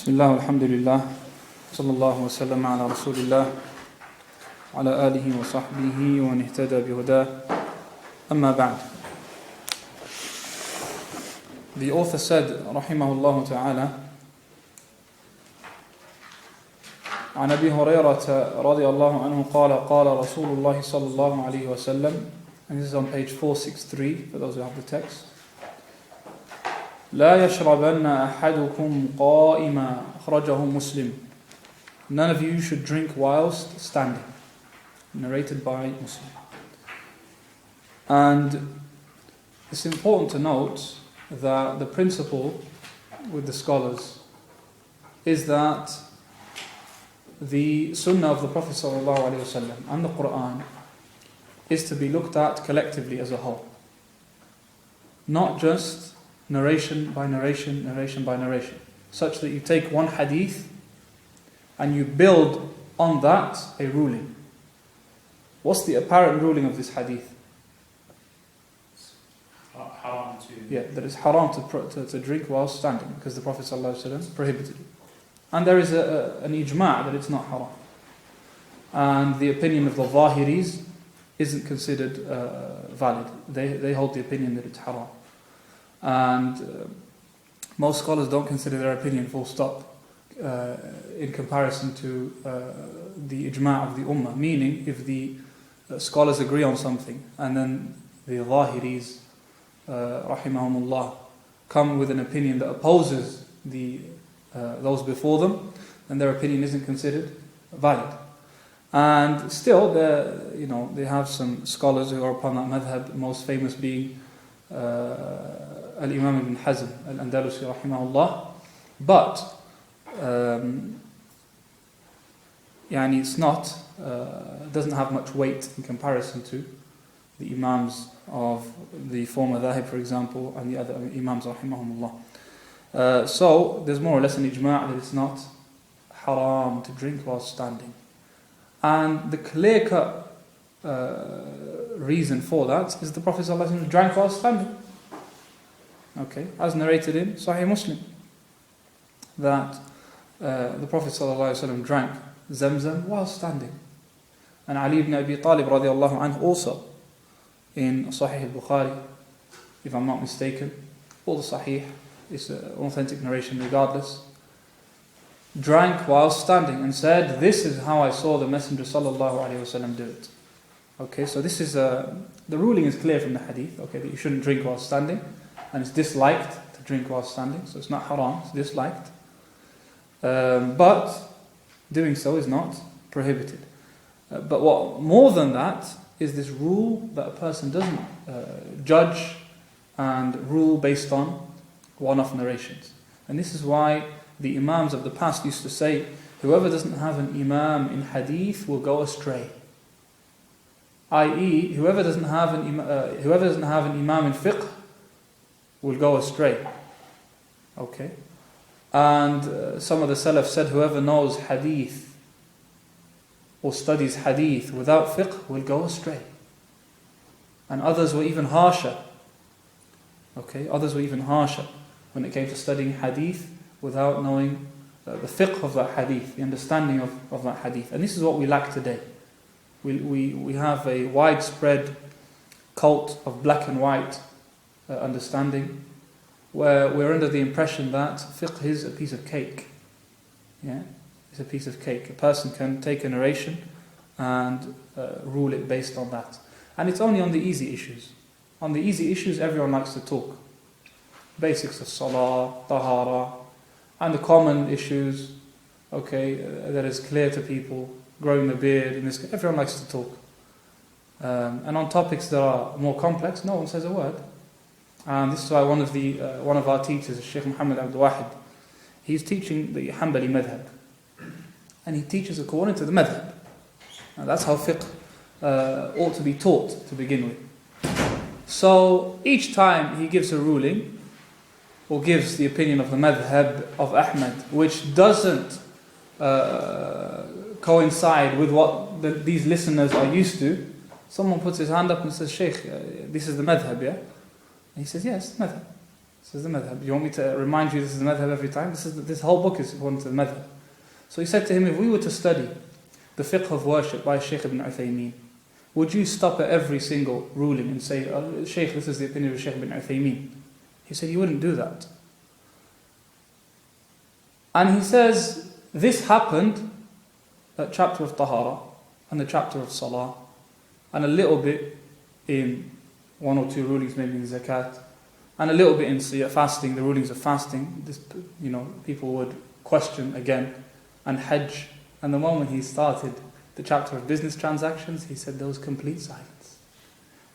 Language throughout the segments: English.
بسم الله والحمد لله صلى الله وسلم على رسول الله وعلى آله وصحبه ومن اهتدى بهداه أما بعد. The author said رحمه الله تعالى عن أبي هريرة رضي الله عنه قال قال رسول الله صلى الله عليه وسلم, and this is on page 463 for those who have the text. لا يشربن أحدكم قائما أخرجه مسلم. None of you should drink whilst standing. Narrated by Muslim. And it's important to note that the principle with the scholars is that the Sunnah of the Prophet ﷺ and the Quran is to be looked at collectively as a whole, not just narration by narration, narration by narration, such that you take one hadith and you build on that a ruling. What's the apparent ruling of this hadith? Haram to... Yeah, that it's haram to drink while standing, because the Prophet ﷺ prohibited it. And there is an ijma' that it's not haram. And the opinion of the Zahiris isn't considered valid. They hold the opinion that it's haram. And most scholars don't consider their opinion full stop in comparison to the ijma' of the ummah. Meaning, if the scholars agree on something and then the Zahiris rahimahumullah come with an opinion that opposes those before them, then their opinion isn't considered valid. And still, they have some scholars who are upon that madhab, most famous being al-Imam ibn Hazm al-Andalusi rahimahullah. But it's not, doesn't have much weight in comparison to the Imams of the former Zahed, for example, and the other Imams rahimahumullah. So there's more or less an ijma' that it's not haram to drink while standing. And the clear-cut reason for that is the Prophet ﷺ drank while standing. Okay, as narrated in Sahih Muslim, that the Prophet ﷺ drank Zamzam while standing. And Ali ibn Abi Talib radiallahu anhu also, in Sahih al-Bukhari, if I'm not mistaken, or the Sahih, it's an authentic narration regardless, drank while standing and said, "This is how I saw the Messenger sallallahu alaihi wasallam do it." Okay, so this is the ruling is clear from the hadith. Okay, that you shouldn't drink while standing, and it's disliked to drink while standing. So it's not haram; it's disliked. But doing so is not prohibited. But what more than that is this rule that a person doesn't judge and rule based on one-off narrations. And this is why the Imams of the past used to say, whoever doesn't have an Imam in hadith will go astray. I.e., whoever doesn't have an Imam in fiqh will go astray. Okay? And some of the Salaf said, whoever knows hadith or studies hadith without fiqh will go astray. And others were even harsher. Okay? Others were even harsher when it came to studying hadith without knowing the fiqh of that hadith, the understanding of that hadith. And this is what we lack today. We have a widespread cult of black and white understanding, where we're under the impression that fiqh is a piece of cake. Yeah, it's a piece of cake. A person can take a narration and rule it based on that. And it's only on the easy issues. On the easy issues, everyone likes to talk. Basics of salah, tahara, and the common issues, okay, that is clear to people, growing the beard, everyone likes to talk. And on topics that are more complex, no one says a word. And this is why one of our teachers, Sheikh Muhammad Abdul Wahid, he's teaching the Hanbali madhab. And he teaches according to the madhab. Now that's how fiqh ought to be taught to begin with. So each time he gives a ruling, or gives the opinion of the madhab of Ahmad, which doesn't coincide with what these listeners are used to, someone puts his hand up and says, "Sheikh, this is the madhab, yeah?" And he says, "Yes, madhab." This is the madhab. You want me to remind you this is the madhab every time? This whole book is according to the madhab. So he said to him, if we were to study the fiqh of worship by Shaykh ibn Uthaymeen, would you stop at every single ruling and say, oh, Shaykh, this is the opinion of Shaykh ibn Uthaymeen? He said, you wouldn't do that. And he says, this happened at chapter of Tahara and the chapter of Salah and a little bit in one or two rulings, maybe in Zakat, and a little bit in fasting, the rulings of fasting. This, people would question again, and Hajj. And the moment he started the chapter of business transactions, he said there was complete silence.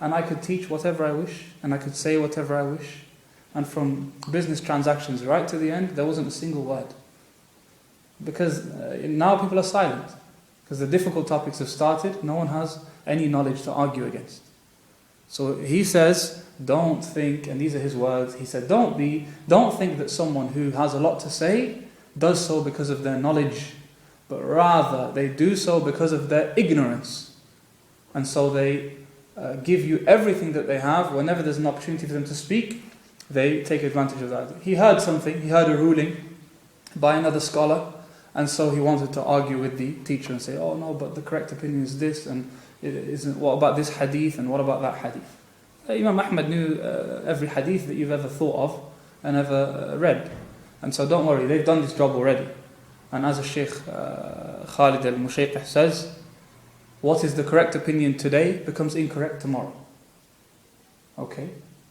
And I could teach whatever I wish, and I could say whatever I wish. And from business transactions right to the end, there wasn't a single word. Because now people are silent. Because the difficult topics have started, no one has any knowledge to argue against. So he says, don't think, and these are his words, he said, don't think that someone who has a lot to say does so because of their knowledge, but rather they do so because of their ignorance. And so they give you everything that they have. Whenever there's an opportunity for them to speak, they take advantage of that. He heard something, he heard a ruling by another scholar, and so he wanted to argue with the teacher and say, oh no, but the correct opinion is this, and what about this hadith, and what about that hadith? Imam Ahmad knew every hadith that you've ever thought of and ever read. And so don't worry, they've done this job already. And as a Shaykh Khalid al-Mushayqih says, what is the correct opinion today becomes incorrect tomorrow. Okay?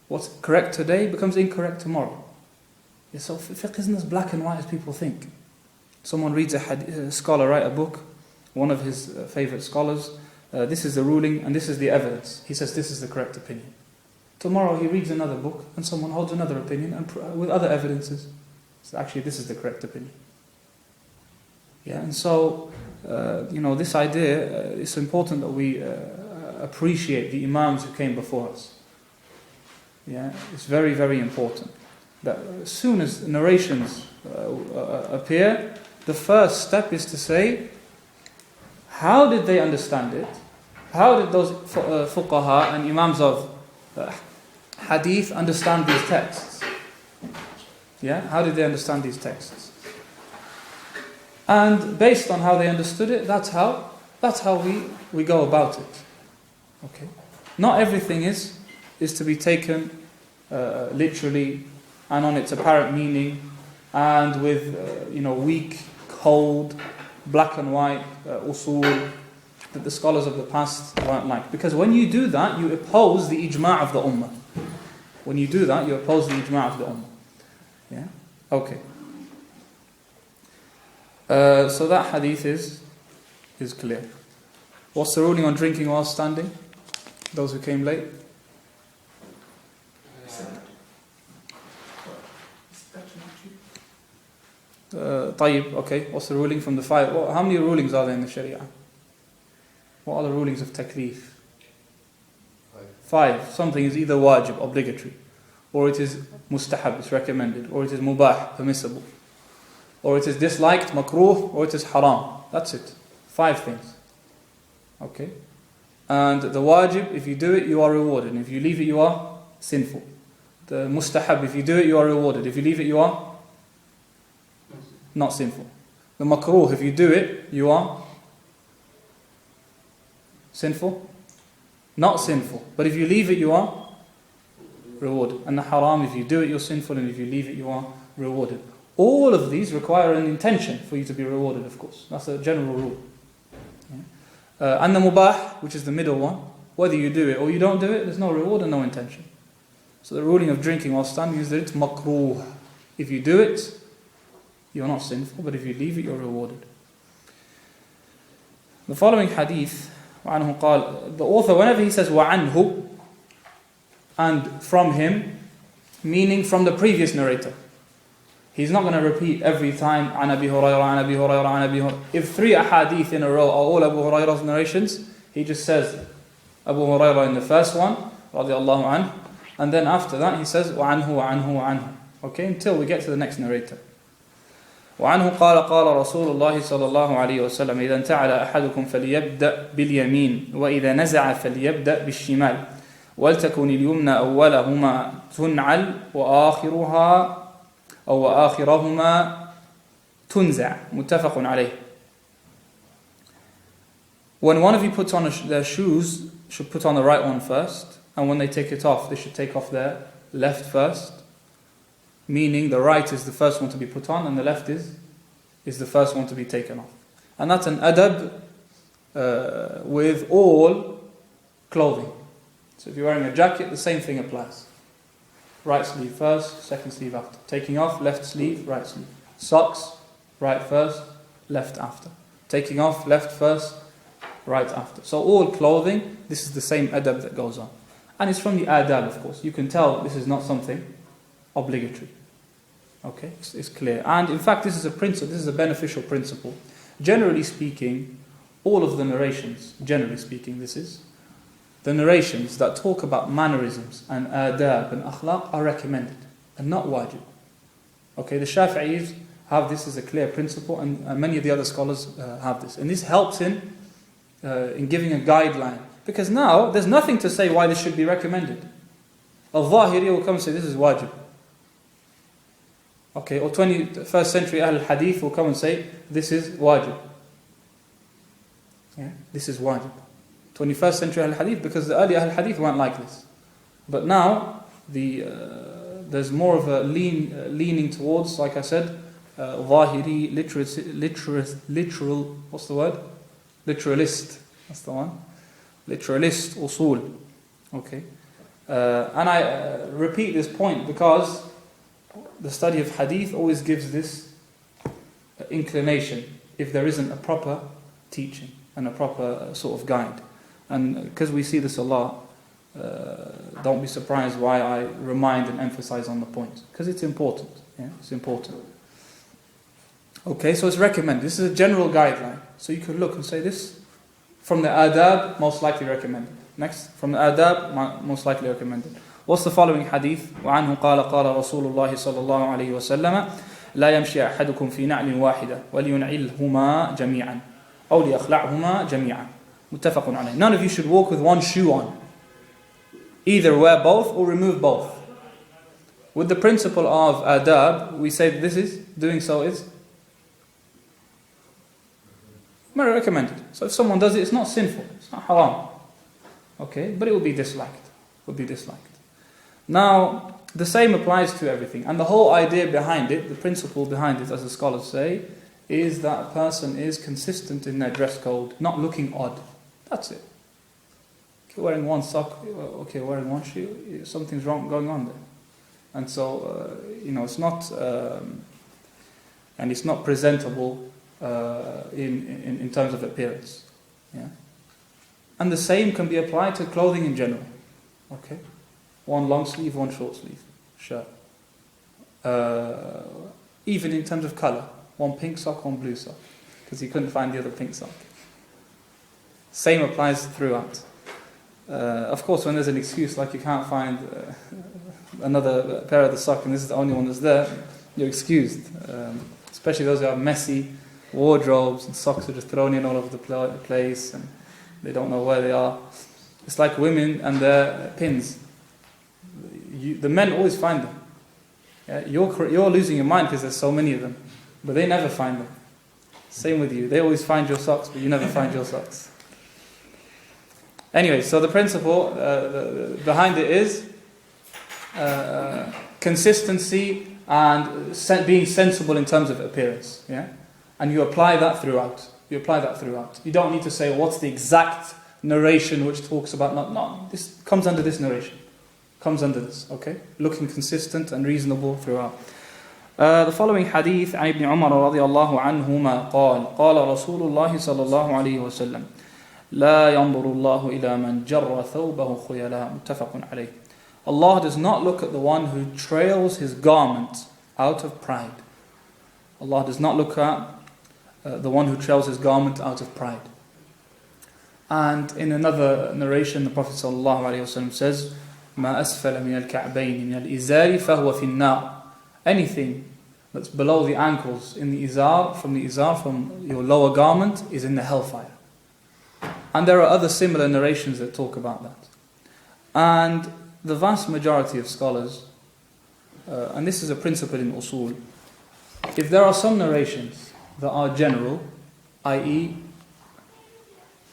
What's correct today becomes incorrect tomorrow. Yeah, so fiqh isn't as black and white as people think. Someone reads a scholar write a book, one of his favorite scholars, this is the ruling and this is the evidence. He says this is the correct opinion. Tomorrow he reads another book and someone holds another opinion and with other evidences. So actually this is the correct opinion. Yeah, and so, this idea, it's important that we appreciate the Imams who came before us. Yeah, it's very, very important. That as soon as narrations appear, the first step is to say, how did they understand it? How did those fuqaha and Imams of hadith understand these texts? Yeah, how did they understand these texts? And based on how they understood it, that's how we go about it. Okay, not everything is to be taken literally and on its apparent meaning, and with weak, cold, black and white usul that the scholars of the past weren't like. Because when you do that, you oppose the ijma' of the ummah. When you do that, you oppose the ijma' of the ummah. Yeah. Okay. So that hadith is clear. What's the ruling on drinking while standing? Those who came late. طيب, okay. What's the ruling from the five? How many rulings are there in the Sharia? What are the rulings of taklif? 5. Something is either wajib, obligatory, or it is mustahab, it's recommended, or it is mubah, permissible, or it is disliked, makruh, or it is haram. That's it. 5 things. Okay? And the wajib, if you do it, you are rewarded. And if you leave it, you are sinful. The mustahab, if you do it, you are rewarded. If you leave it, you are not sinful. The makruh, if you do it, you are sinful? Not sinful. But if you leave it, you are rewarded. And the haram, if you do it, you're sinful. And if you leave it, you are rewarded. All of these require an intention for you to be rewarded, of course. That's a general rule. Yeah. And the mubah, which is the middle one, whether you do it or you don't do it, there's no reward and no intention. So the ruling of drinking while standing is that it's makruh. If you do it, you're not sinful, but if you leave it, you're rewarded. The following hadith, وعنه قال, the author, whenever he says وعنه, and from him, meaning from the previous narrator, he's not going to repeat every time عن أبي هريرة عن أبي هريرة عن أبي هريرة. If 3 ahadith in a row are all Abu Hurairah's narrations, he just says Abu Hurairah in the first one, رضي الله عنه, and then after that he says وعنه وعنه وعنه. Okay, until we get to the next narrator. وعنه قال قال رسول الله صلى الله عليه وسلم إذا انتعل أحدكم فليبدأ باليمين وإذا نزع فليبدأ بالشمال وَلْتَكُنِ الْيُمْنَى أَوَّلَهُمَا تُنْعَلْ وَآخِرُهَا أو وآخرهما تنزع متفق عليه. When one of you puts on their shoes, should put on the right one first, and when they take it off, they should take off their left first, meaning the right is the first one to be put on and the left is the first one to be taken off. And that's an adab with all clothing. So if you're wearing a jacket, the same thing applies. Right sleeve first, second sleeve after. Taking off, left sleeve, right sleeve. Socks, right first, left after. Taking off, left first, right after. So all clothing, this is the same adab that goes on. And it's from the adab, of course. You can tell this is not something obligatory. Okay, it's clear. And in fact, this is a principle, this is a beneficial principle. Generally speaking, all of the narrations, generally speaking, the narrations that talk about mannerisms and adab and akhlaq are recommended and not wajib. Okay, the Shafi'is have this as a clear principle, and many of the other scholars have this. And this helps in giving a guideline. Because now, there's nothing to say why this should be recommended. Al-Zahiri will come and say, this is wajib. Okay, or 21st century Ahl Hadith will come and say, this is wajib. Yeah, this is wajib. 21st century Ahl Hadith, because the early Ahl Hadith weren't like this. But now, there's more of a leaning towards, like I said, Zahiri, literal, what's the word? Literalist, that's the one. Literalist usul. Okay. And I repeat this point because the study of hadith always gives this inclination if there isn't a proper teaching and a proper sort of guide. And because we see this a lot, don't be surprised why I remind and emphasize on the point. Because it's important. Yeah, it's important. Okay, so it's recommended. This is a general guideline. So you could look and say this from the adab, most likely recommended. Next, from the adab, most likely recommended. What's the following hadith? وعنه قال قال رسول الله صلى الله عليه وسلم لا يمشي أحدكم في نعل واحدة ولينعلهما جميعا أو ليخلعهما جميعا متفق عليه. None of you should walk with one shoe on. Either wear both or remove both. With the principle of adab, we say this is, doing so is recommended. So if someone does it, it's not sinful, it's not haram. Okay, but it will be disliked. Now, the same applies to everything. And the whole idea behind it, the principle behind it, as the scholars say, is that a person is consistent in their dress code, not looking odd. That's it. Okay, wearing one sock, okay, wearing one shoe, something's wrong going on there. And so, it's not, and it's not presentable in terms of appearance. Yeah. And the same can be applied to clothing in general. Okay? One long sleeve, one short sleeve shirt. Even in terms of colour. One pink sock, one blue sock. Because he couldn't find the other pink sock. Same applies throughout. Of course, when there's an excuse like you can't find another pair of the sock and this is the only one that's there, you're excused. Especially those who have messy wardrobes and socks are just thrown in all over the place and they don't know where they are. It's like women and their pins. The men always find them. Yeah, you're losing your mind because there's so many of them, but they never find them. Same with you. They always find your socks, but you never find your socks. Anyway, so the principle behind it is consistency and being sensible in terms of appearance. Yeah, and you apply that throughout. You don't need to say what's the exact narration which talks about not this comes under this narration. Okay? Looking consistent and reasonable throughout. The following hadith عن ابن عمر رضي الله عنهما قال رسول الله صلى الله عليه وسلم لا ينظر الله إلى من جر ثوبه خيلاء متفق عليه. Allah does not look at the one who trails his garment out of pride. Allah does not look at the one who trails his garment out of pride. And in another narration, the Prophet ﷺ says, ما أسفل من الكعبين من الإزار فهو في النار. Anything that's below the ankles in the izar, from your lower garment, is in the hellfire. And there are other similar narrations that talk about that. And the vast majority of scholars, and this is a principle in usul, if there are some narrations that are general, i.e.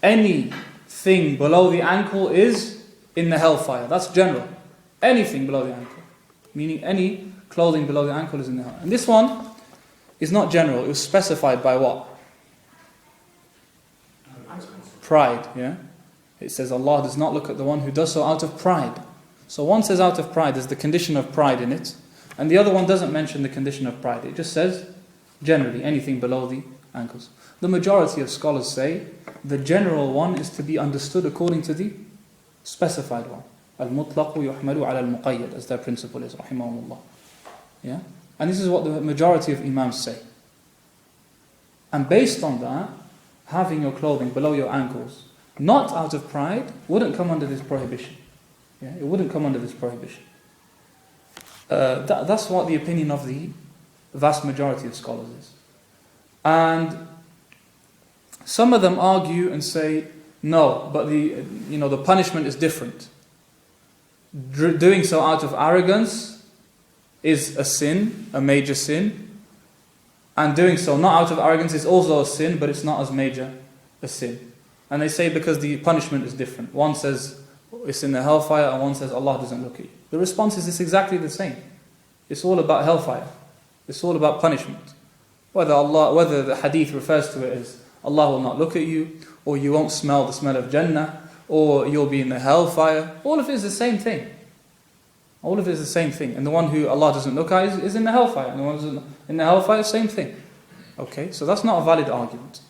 anything below the ankle is in the hellfire, that's general. Anything below the ankle, meaning any clothing below the ankle is in the hellfire. And this one is not general, it was specified by what? Pride, yeah? It says Allah does not look at the one who does so out of pride. So one says out of pride, there's the condition of pride in it, and the other one doesn't mention the condition of pride. It just says, generally, anything below the ankles. The majority of scholars say, the general one is to be understood according to the specified one. Al-mutlaqu yuhmalu ala al-muqayyad, as their principle is, rahimahumullah. Yeah? And this is what the majority of imams say. And based on that, having your clothing below your ankles, not out of pride, wouldn't come under this prohibition. Yeah? It wouldn't come under this prohibition. That's what the opinion of the vast majority of scholars is. And some of them argue and say, no, but the punishment is different. Doing so out of arrogance is a sin, a major sin. And doing so not out of arrogance is also a sin, but it's not as major a sin. And they say because the punishment is different. One says it's in the hellfire and one says Allah doesn't look at you. The response is it's exactly the same. It's all about hellfire. It's all about punishment. Whether the hadith refers to it as Allah will not look at you, or you won't smell the smell of Jannah, or you'll be in the hellfire, all of it is the same thing. All of it is the same thing. And the one who Allah doesn't look at is in the hellfire. And the one who's in the hellfire, same thing. Okay, so that's not a valid argument.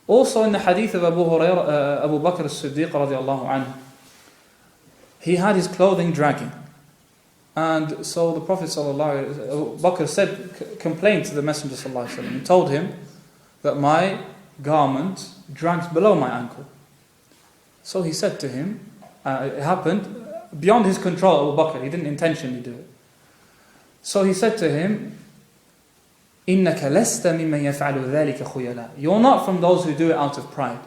Also in the hadith of Abu Bakr as-Siddiq radiallahu anhu, he had his clothing dragging. And so the Prophet Abu Bakr complained to the Messenger sallallahu alaihi wasallam and told him that my garment drags below my ankle. So he said to him, it happened beyond his control, Abu Bakr, he didn't intentionally do it. So he said to him, إِنَّكَ لَسْتَ مِمَّنْ يَفْعَلُ ذَلِكَ خُيَلًا. You're not from those who do it out of pride.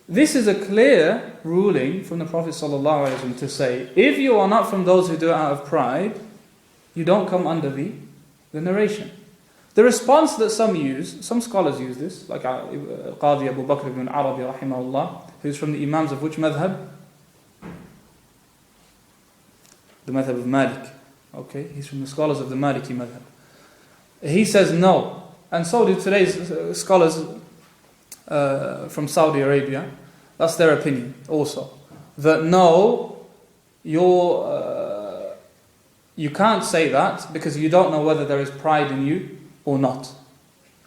This is a clear ruling from the Prophet ﷺ to say, if you are not from those who do it out of pride, you don't come under the narration. The response that some scholars use this, like Qadi Abu Bakr ibn Arabi rahimahullah, who's from the Imams of which madhab? The madhab of Malik. Okay, he's from the scholars of the Maliki madhab. He says no, and so do today's scholars from Saudi Arabia. That's their opinion also. That no, you can't say that because you don't know whether there is pride in you or not.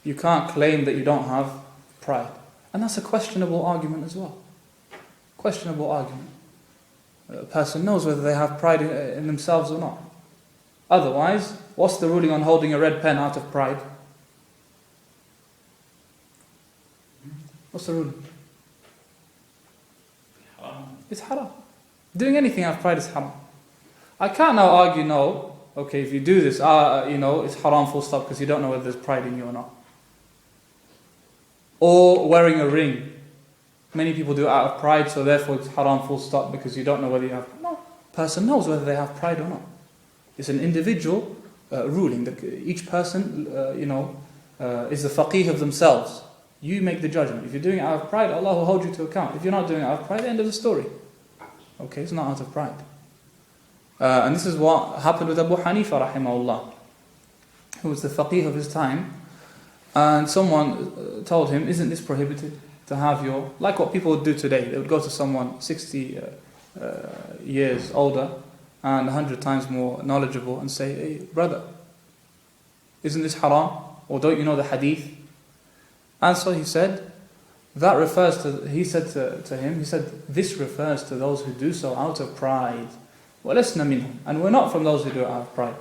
You can't claim that you don't have pride. And that's a questionable argument as well. Questionable argument. A person knows whether they have pride in themselves or not. Otherwise, what's the ruling on holding a red pen out of pride? What's the ruling? It's haram. Doing anything out of pride is haram. I can't now argue, no, okay, if you do this, it's haram full stop because you don't know whether there's pride in you or not. Or wearing a ring. Many people do it out of pride, so therefore it's haram full stop because you don't know whether you have. No, person knows whether they have pride or not. It's an individual ruling that each person, is the faqih of themselves. You make the judgment. If you're doing it out of pride, Allah will hold you to account. If you're not doing it out of pride, end of the story. Okay, it's not out of pride. And this is what happened with Abu Hanifa rahimahullah, who was the faqih of his time. And someone told him, isn't this prohibited to have your, like what people would do today. They would go to someone 60 years older and 100 times more knowledgeable and say, hey brother, isn't this haram? Or don't you know the hadith? And so he said, he said to him, this refers to those who do so out of pride. وَلَسْنَا مِنْهُمْ. And we're not from those who do it out of pride.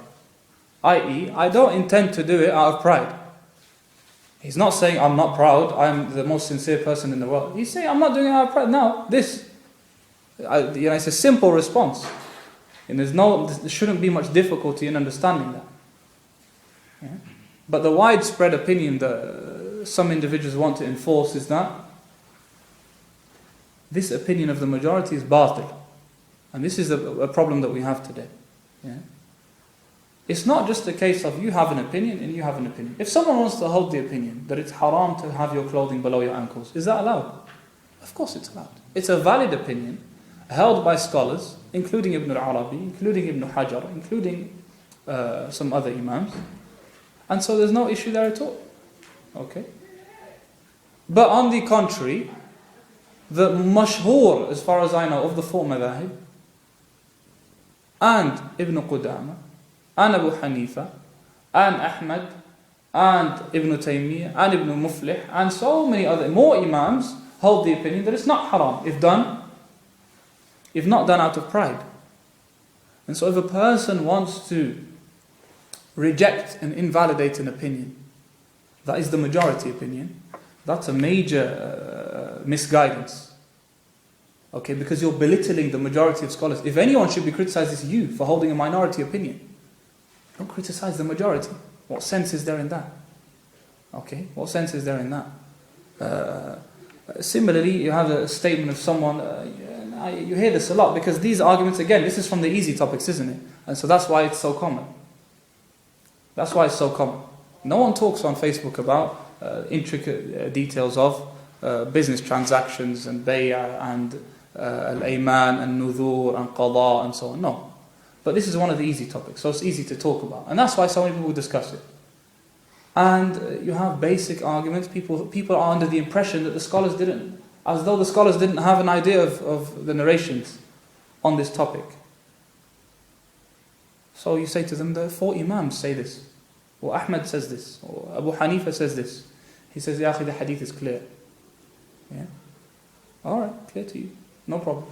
I.e., I don't intend to do it out of pride. He's not saying I'm not proud, I'm the most sincere person in the world. He's saying I'm not doing it out of pride. Now, it's a simple response. And there shouldn't be much difficulty in understanding that. Yeah? But the widespread opinion that some individuals want to enforce is that this opinion of the majority is batil. And this is a problem that we have today. Yeah? It's not just a case of you have an opinion and you have an opinion. If someone wants to hold the opinion that it's haram to have your clothing below your ankles, is that allowed? Of course it's allowed. It's a valid opinion held by scholars, including Ibn al-Arabi, including Ibn Hajar, including some other imams. And so there's no issue there at all. Okay? But on the contrary, the mashhur, as far as I know, of the four madhahib, and Ibn Qudama, and Abu Hanifa, and Ahmad, and Ibn Taymiyyah, and Ibn Muflih, and so many other, more imams hold the opinion that it's not haram if not done out of pride. And so if a person wants to reject and invalidate an opinion, that is the majority opinion, that's a major misguidance. Okay, because you're belittling the majority of scholars. If anyone should be criticized, it's you for holding a minority opinion. Don't criticize the majority. What sense is there in that? Okay, what sense is there in that? Similarly, you have a statement of someone, you hear this a lot, because these arguments, again, this is from the easy topics, isn't it? And so that's why it's so common. That's why it's so common. No one talks on Facebook about intricate details of business transactions and bay'ah and al-ayman and nudhur and qada and so on. No. But this is one of the easy topics, so it's easy to talk about. And that's why so many people discuss it. And you have basic arguments. People are under the impression that the scholars didn't, as though the scholars didn't have an idea of the narrations on this topic. So you say to them, the four imams say this, or Ahmad says this, or Abu Hanifa says this. He says, Ya akhi, the hadith is clear. Yeah? Alright, clear to you. No problem.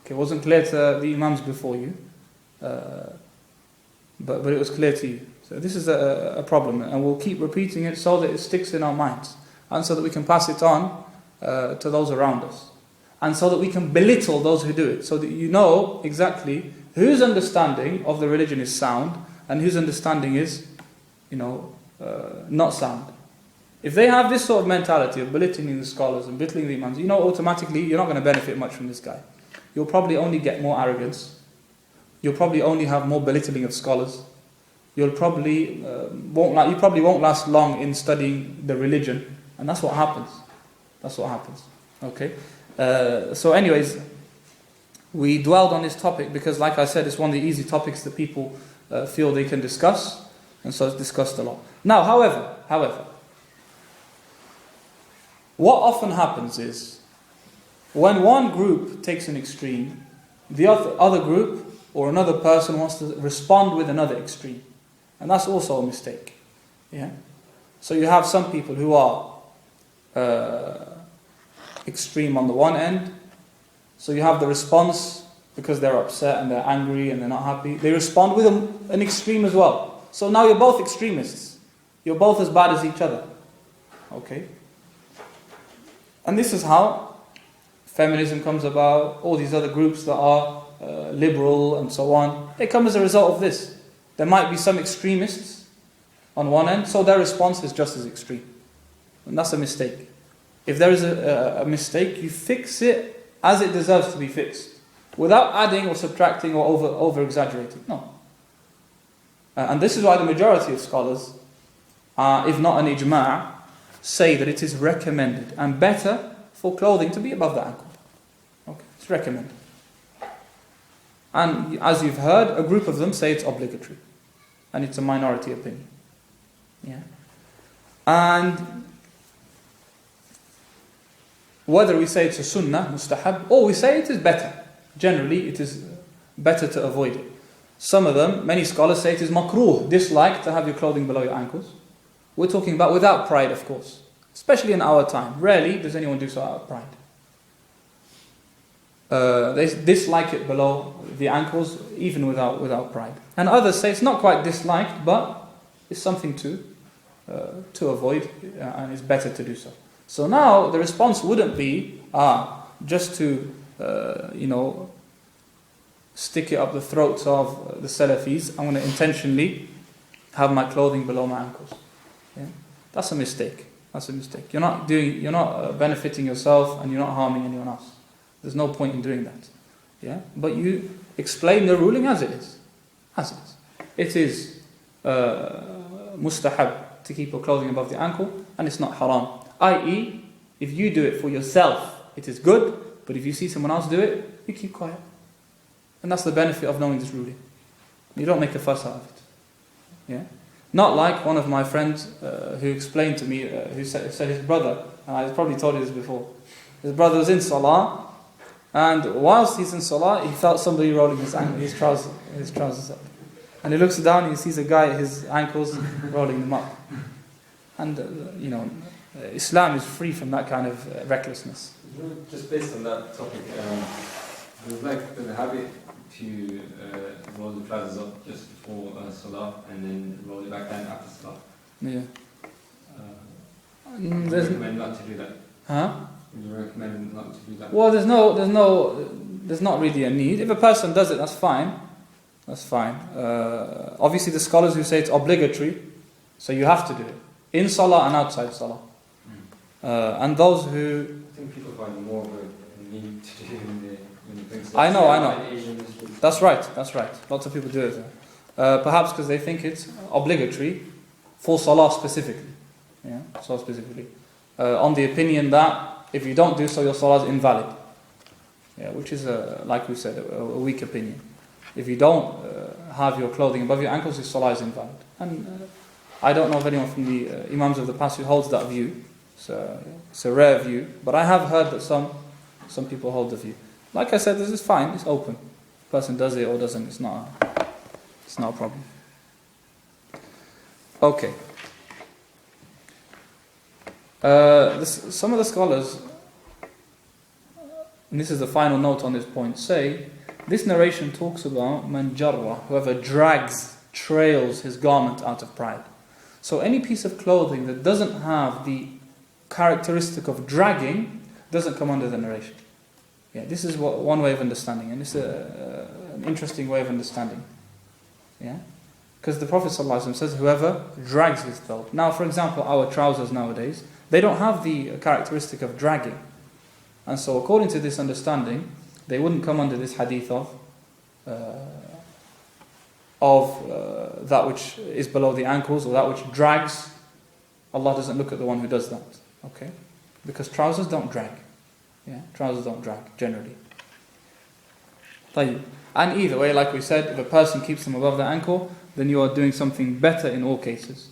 Okay, it wasn't clear to the imams before you, but it was clear to you. So this is a problem, and we'll keep repeating it so that it sticks in our minds, and so that we can pass it on to those around us, and so that we can belittle those who do it, so that you know exactly whose understanding of the religion is sound and whose understanding is, not sound. If they have this sort of mentality of belittling the scholars and belittling the imams, you know automatically you're not going to benefit much from this guy. You'll probably only get more arrogance. You'll probably only have more belittling of scholars. You probably won't last long in studying the religion, and that's what happens. That's what happens. Okay. So, anyways, we dwelled on this topic because, like I said, it's one of the easy topics that people feel they can discuss, and so it's discussed a lot. Now, however, what often happens is when one group takes an extreme, the other group or another person wants to respond with another extreme. And that's also a mistake. Yeah? So you have some people who are extreme on the one end. So you have the response because they're upset and they're angry and they're not happy. They respond with an extreme as well. So now you're both extremists. You're both as bad as each other. Okay? And this is how feminism comes about, all these other groups that are liberal and so on. They come as a result of this. There might be some extremists on one end, so their response is just as extreme. And that's a mistake. If there is a mistake, you fix it as it deserves to be fixed, without adding or subtracting or over-exaggerating. No. And this is why the majority of scholars, if not an ijma', say that it is recommended and better for clothing to be above the ankle. Okay, it's recommended. And as you've heard, a group of them say it's obligatory. And it's a minority opinion. Yeah. And whether we say it's a sunnah, mustahab, or we say it is better. Generally, it is better to avoid it. Some of them, many scholars say it is makruh, disliked to have your clothing below your ankles. We're talking about without pride, of course. Especially in our time. Rarely does anyone do so out of pride. They dislike it below the ankles, even without pride. And others say it's not quite disliked, but it's something to avoid, and it's better to do so. So now the response wouldn't be just to stick it up the throats of the Salafis. I'm going to intentionally have my clothing below my ankles. Yeah? That's a mistake. That's a mistake. You're not benefiting yourself and you're not harming anyone else. There's no point in doing that. Yeah? But you explain the ruling as it is. As it is. It is mustahab to keep your clothing above the ankle, and it's not haram. I.e., if you do it for yourself, it is good, but if you see someone else do it, you keep quiet. And that's the benefit of knowing this ruling. You don't make a fuss out of it. Yeah? Not like one of my friends who explained to me, who said his brother, and I probably told you this before, his brother was in salah, and whilst he's in salah, he felt somebody rolling his trousers up. And he looks down and he sees a guy at his ankles rolling them up. And, Islam is free from that kind of recklessness. Just based on that topic, there's like the habit to roll the trousers up just before salah and then roll it back down after salah. Yeah. Would you recommend not to do that? Huh? Would you recommend not to do that? Well, there's not really a need. If a person does it, that's fine. That's fine. Obviously, the scholars who say it's obligatory, so you have to do it in salah and outside salah. And those who I think people find more of a need to do in the things. I know. That's right. Lots of people do it. Perhaps because they think it's obligatory for salah specifically. Yeah, salah specifically. On the opinion that if you don't do so, your salah is invalid. Yeah, which is like we said, a weak opinion. If you don't have your clothing above your ankles, your salah is invalid. And I don't know of anyone from the imams of the past who holds that view. It's a rare view, but I have heard that some people hold the view. Like I said, this is fine. It's open. Person does it or doesn't. It's not a problem. Okay. Some of the scholars, and this is the final note on this point, say this narration talks about man jarra, whoever trails his garment out of pride. So any piece of clothing that doesn't have the characteristic of dragging doesn't come under the narration. Yeah, this is one way of understanding, and it's an interesting way of understanding. Yeah, because the Prophet ﷺ says, "Whoever drags his clothes." Now, for example, our trousers nowadays, they don't have the characteristic of dragging, and so according to this understanding, they wouldn't come under this hadith of that which is below the ankles or that which drags. Allah doesn't look at the one who does that. Okay? Because trousers don't drag. Yeah? Trousers don't drag, generally. And either way, like we said, if a person keeps them above the ankle, then you are doing something better in all cases.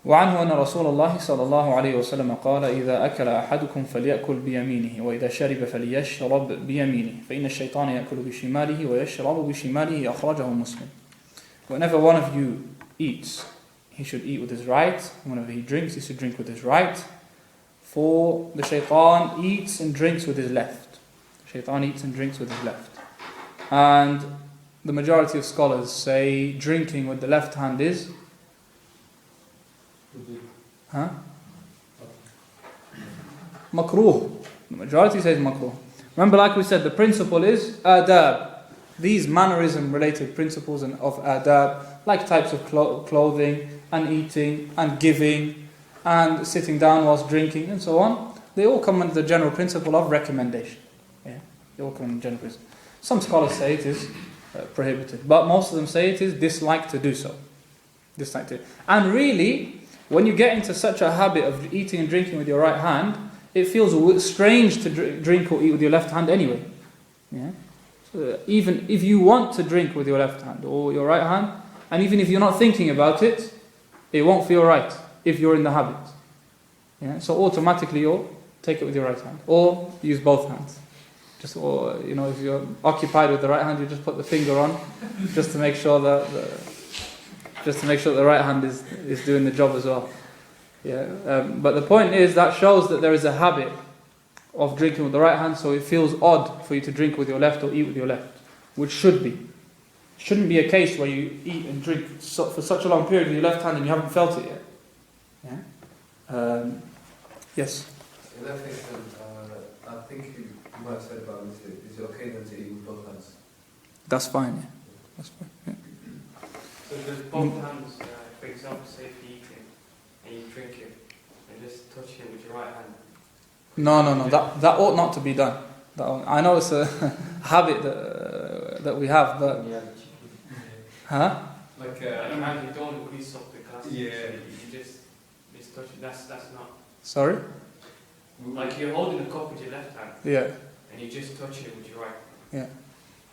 وعنه أن رسول الله صلى الله عليه وسلم قال إذا أكل أحدكم فليأكل بيمينه وإذا شرب فليشرب بيمينه فإن الشيطان يأكل بشماله ويشرب بشماله أخرجه مسلم. Whenever one of you eats, he should eat with his right. Whenever he drinks, he should drink with his right. For the shaitan eats and drinks with his left. The shaitan eats and drinks with his left. And the majority of scholars say drinking with the left hand is makruh. The majority says makruh. Remember, like we said, the principle is adab. These mannerism related principles of adab, like types of clothing and eating and giving and sitting down whilst drinking and so on, they all come under the general principle of recommendation. Yeah, they all come under the general principle. Some scholars say it is prohibited, but most of them say it is disliked to do so. And really, when you get into such a habit of eating and drinking with your right hand, it feels strange to drink or eat with your left hand anyway. Yeah? So even if you want to drink with your left hand or your right hand, and even if you're not thinking about it, it won't feel right if you're in the habit. Yeah? So automatically you'll take it with your right hand or use both hands. If you're occupied with the right hand, you just put the finger on just to make sure that the right hand is doing the job as well. Yeah. But the point is that shows that there is a habit of drinking with the right hand, so it feels odd for you to drink with your left or eat with your left, which should be. It shouldn't be a case where you eat and drink for such a long period with your left hand and you haven't felt it yet. Yeah. Yes. In that case, then, I think you might have said about this. Is it okay then to eat with both hands? That's fine. Yeah. That's fine. Yeah. So does both hands, for example, say if you're eating and you drink it, and just touch it with your right hand. No. That ought not to be done. I know it's a habit that we have, but huh? Like you don't grease up the glass. Yeah. You just touch it. That's not. Sorry? Like you're holding the cup with your left hand, Yeah. and you just touch it with your right. Yeah.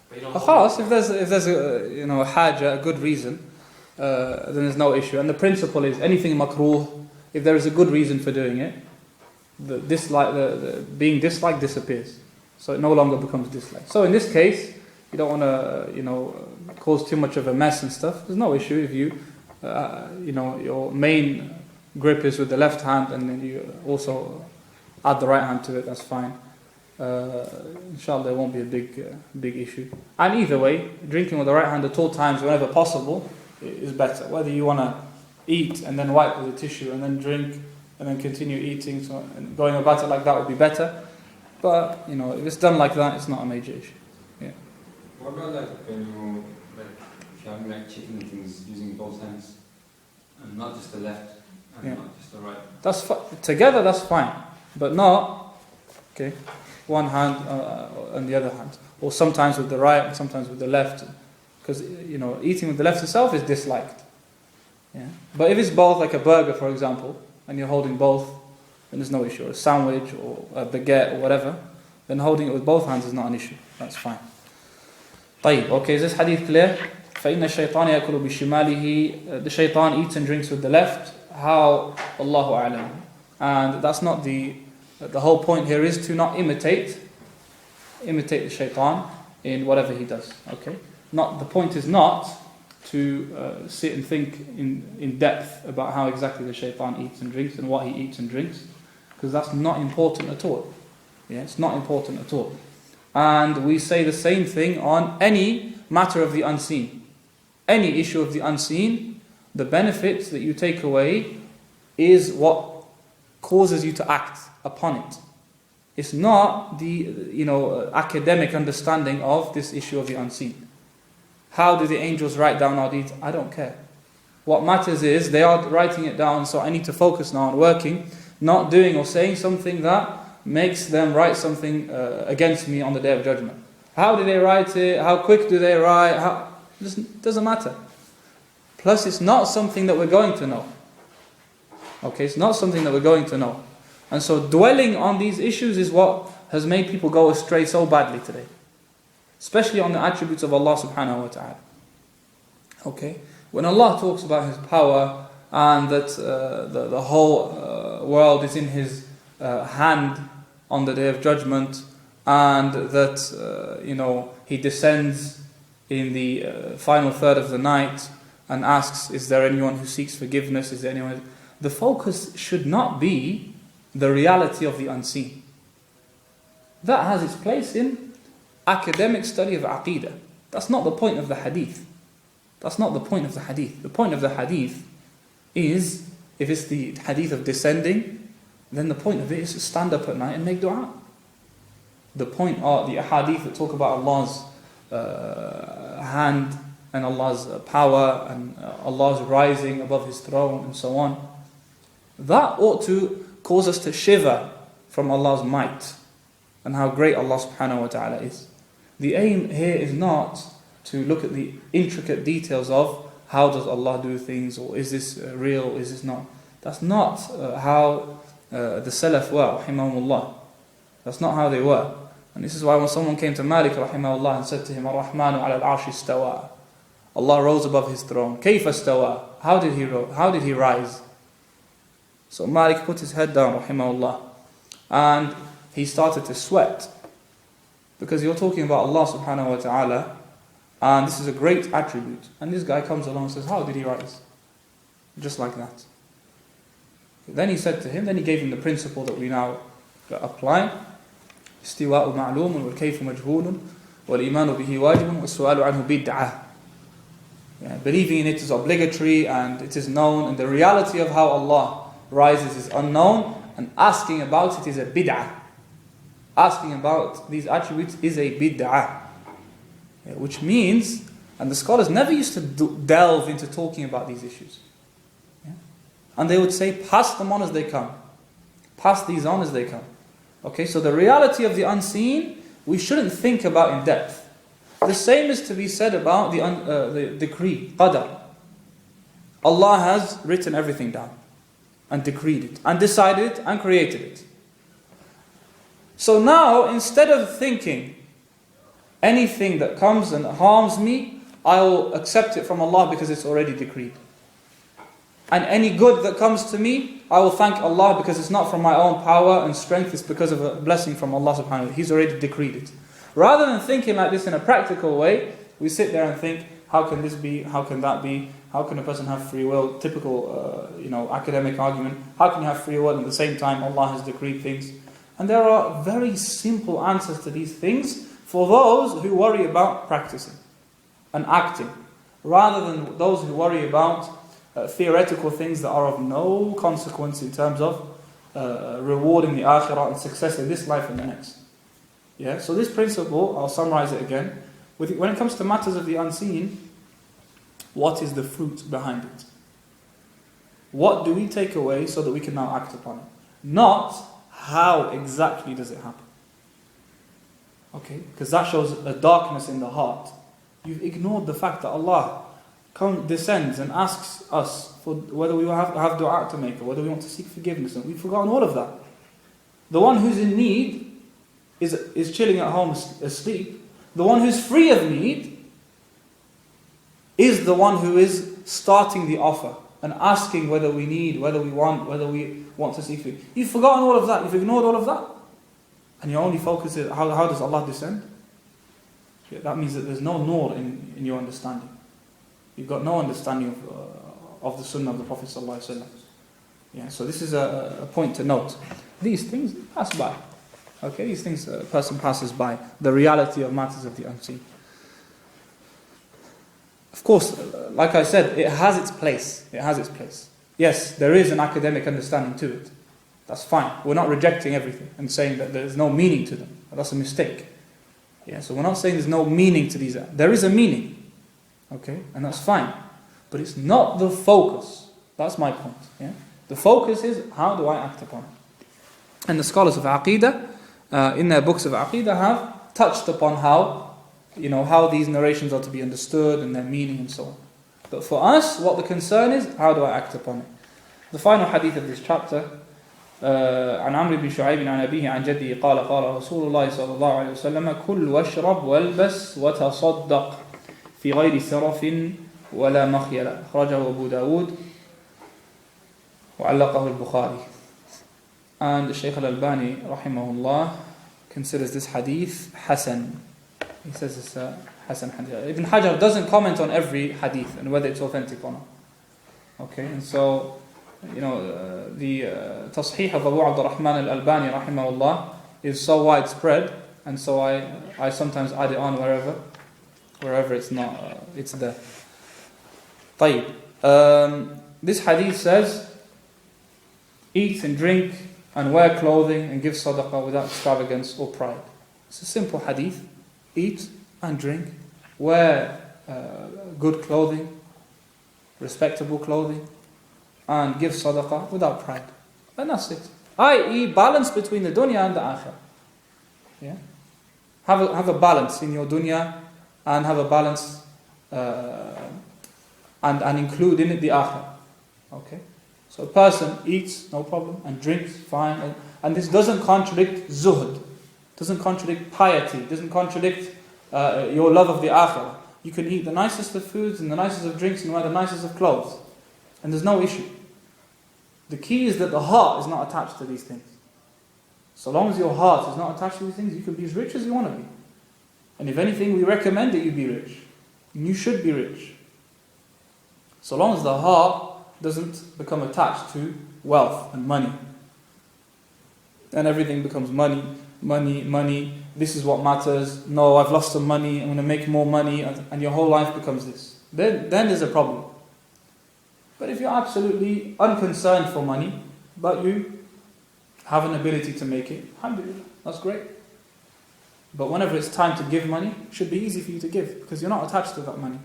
But you don't. Of course, if there's a a haja, a good reason, then there's no issue. And the principle is anything makruh, if there is a good reason for doing it, the being disliked disappears. So it no longer becomes disliked. So in this case, you don't want to cause too much of a mess and stuff. There's no issue if you your main grip is with the left hand and then you also add the right hand to it. That's fine. Inshallah, there won't be a big issue. And either way, drinking with the right hand at all times, whenever possible, is better. Whether you want to eat and then wipe with a tissue and then drink and then continue eating, and going about it like that would be better. But if it's done like that, it's not a major issue. Yeah. What about when if you're having chicken and things, using both hands, and not just the left and not just the right? That's together. That's fine, but not one hand and the other hand, or sometimes with the right and sometimes with the left, because eating with the left itself is disliked. Yeah. But if it's both, like a burger, for example, and you're holding both, then there's no issue. Or a sandwich or a baguette or whatever, then holding it with both hands is not an issue. That's fine. طيب, okay, is this hadith clear? فَإِنَّ الشَّيْطَانَ يَأْكُلُ بِشِمَالِهِ. The shaitan eats and drinks with the left. How? Allahu a'lam. And that's not the whole point here is to not imitate the shaitan in whatever he does. Okay? The point is not to sit and think in depth about how exactly the shaitan eats and drinks and what he eats and drinks, because that's not important at all. Yeah, it's not important at all. And we say the same thing on any matter of the unseen. Any issue of the unseen, the benefits that you take away is what causes you to act upon it. It's not the academic understanding of this issue of the unseen. How do the angels write down our deeds? I don't care. What matters is they are writing it down, so I need to focus now on working, not doing or saying something that makes them write something against me on the Day of Judgment. How do they write it? How quick do they write? It doesn't matter. Plus, it's not something that we're going to know. Okay, it's not something that we're going to know. And so dwelling on these issues is what has made people go astray so badly today. Especially on the attributes of Allah subhanahu wa ta'ala. Okay? When Allah talks about His power and that the whole world is in His hand on the Day of Judgment, and that He descends in the final third of the night and asks, is there anyone who seeks forgiveness? Is there anyone? The focus should not be the reality of the unseen. That has its place in academic study of Aqeedah. That's not the point of the hadith. That's not the point of the hadith. The point of the hadith is, if it's the hadith of descending, then the point of it is to stand up at night and make dua. The point are the hadith that talk about Allah's hand and Allah's power and Allah's rising above His throne and so on. That ought to cause us to shiver from Allah's might and how great Allah subhanahu wa ta'ala is. The aim here is not to look at the intricate details of how does Allah do things, or is this real, is this not. That's not how the Salaf were, rahimahumullah. That's not how they were. And this is why when someone came to Malik rahimahullah and said to him, Ar-Rahmanu ala al-arshi istawa, Allah rose above His throne. Kayfa istawa? How did He rise? So Malik put his head down, rahimahullah, and he started to sweat, because you're talking about Allah subhanahu wa ta'ala, and this is a great attribute. And this guy comes along and says, how did He rise? Just like that. Then he said to him, then he gave him the principle that we now apply. استواء معلوم والكيف مجهول والإيمان به واجب والسؤال عنه بدعة. Believing in it is obligatory and it is known, and the reality of how Allah rises is unknown, and asking about it is a bid'ah. Asking about these attributes is a bid'ah. Which means, and the scholars never used to delve into talking about these issues. And they would say, pass them on as they come. Pass these on as they come. Okay, so the reality of the unseen, we shouldn't think about in depth. The same is to be said about the decree, qadar. Allah has written everything down and decreed it and decided it and created it. So now, instead of thinking anything that comes and harms me, I will accept it from Allah because it's already decreed. And any good that comes to me, I will thank Allah because it's not from my own power and strength, it's because of a blessing from Allah subhanahu wa ta'ala. He's already decreed it. Rather than thinking like this in a practical way, we sit there and think, how can this be? How can that be? How can a person have free will? Typical, academic argument. How can you have free will and at the same time Allah has decreed things? And there are very simple answers to these things for those who worry about practicing and acting, rather than those who worry about theoretical things that are of no consequence in terms of rewarding the akhirah and success in this life and the next. Yeah. So this principle, I'll summarize it again. When it comes to matters of the unseen, what is the fruit behind it? What do we take away so that we can now act upon it? Not how exactly does it happen. Okay, because that shows a darkness in the heart. You've ignored the fact that Allah descends and asks us for whether we have dua to make or whether we want to seek forgiveness, and we've forgotten all of that. The one who's in need is chilling at home asleep. The one who's free of need is the one who is starting the offer and asking whether we need, whether we want to seek forgiveness. You've forgotten all of that, you've ignored all of that. And your only focus is, how does Allah descend? Yeah, that means that there's no nur in your understanding. You've got no understanding of the sunnah of the Prophet ﷺ. Yeah, so this is a point to note. These things pass by. Okay, these things a person passes by. The reality of matters of the unseen. Of course, like I said, it has its place. It has its place. Yes, there is an academic understanding to it. That's fine. We're not rejecting everything and saying that there's no meaning to them. That's a mistake. Yeah, so we're not saying there's no meaning to these. There is a meaning. Okay, and that's fine. But it's not the focus. That's my point. Yeah? The focus is, how do I act upon it? And the scholars of Aqidah, in their books of Aqidah, have touched upon how these narrations are to be understood and their meaning and so on. But for us, what the concern is, how do I act upon it? The final hadith of this chapter, عن عمرو بن شعيب عن أبيه عن جده قال قال رسول الله صلى الله عليه وسلم كل واشرب والبس وتصدق في غير سرف ولا مخيلة أخرجه أبو داود وعلقه البخاري. And Shaykh al-Albani rahimahullah considers this hadith Hasan. He says it's a Hasan hadith. Ibn Hajar doesn't comment on every hadith and whether it's authentic or not. Okay, and so the tasheeh of Abu Abd al-Rahman al-Albani rahimahullah is so widespread, and so I sometimes add it on wherever it's not, it's there. طيب. This hadith says, eat and drink and wear clothing and give sadaqah without extravagance or pride. It's a simple hadith. Eat and drink, wear good clothing, respectable clothing, and give sadaqah without pride. And that's it. I.e., balance between the dunya and the akhirah. Yeah? Have a balance in your dunya and have a balance and include in it the akhirah. Okay? So a person eats, no problem, and drinks, fine. And this doesn't contradict zuhd, doesn't contradict piety, doesn't contradict your love of the akhirah. You can eat the nicest of foods and the nicest of drinks and wear the nicest of clothes. And there's no issue. The key is that the heart is not attached to these things. So long as your heart is not attached to these things, you can be as rich as you want to be. And if anything, we recommend that you be rich. And you should be rich. So long as the heart doesn't become attached to wealth and money. And everything becomes money. This is what matters. No, I've lost some money, I'm going to make more money. And your whole life becomes this. Then there's a problem. But if you're absolutely unconcerned for money, but you have an ability to make it, alhamdulillah, that's great. But whenever it's time to give money, it should be easy for you to give, because you're not attached to that money.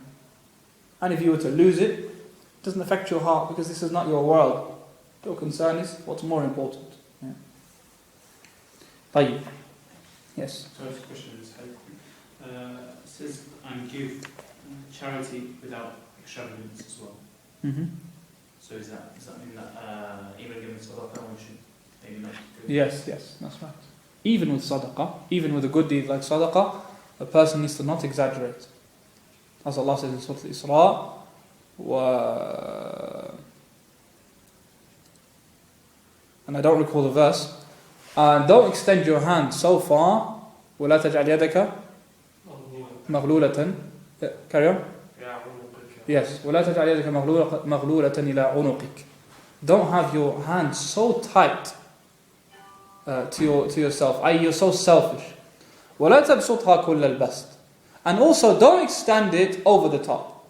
And if you were to lose it, it doesn't affect your heart, because this is not your world. Your concern is what's more important. Yeah. طيب. Yes. So this question is it says and give charity without extravagance as well. Mm-hmm. So does that mean that even giving sadaqah one should maybe not do? Yes, that's right. Even with sadaqah, even with a good deed like sadaqah, a person needs to not exaggerate. As Allah says in Surah Al-Isra, and I don't recall the verse, don't extend your hand so far, وَلَا تَجْعَلْ يَدَكَ مَغْلُولَةً. Carry on. Yes, وَلَا تَجْعَلْ يَدَكَ مَغْلُولَةً إِلَىٰ عُنُقِكَ. Don't have your hand so tight to yourself, i.e. you're so selfish. وَلَا تَبْسُطْهَا كُلَّ الْبَسْطِ. And also don't extend it over the top.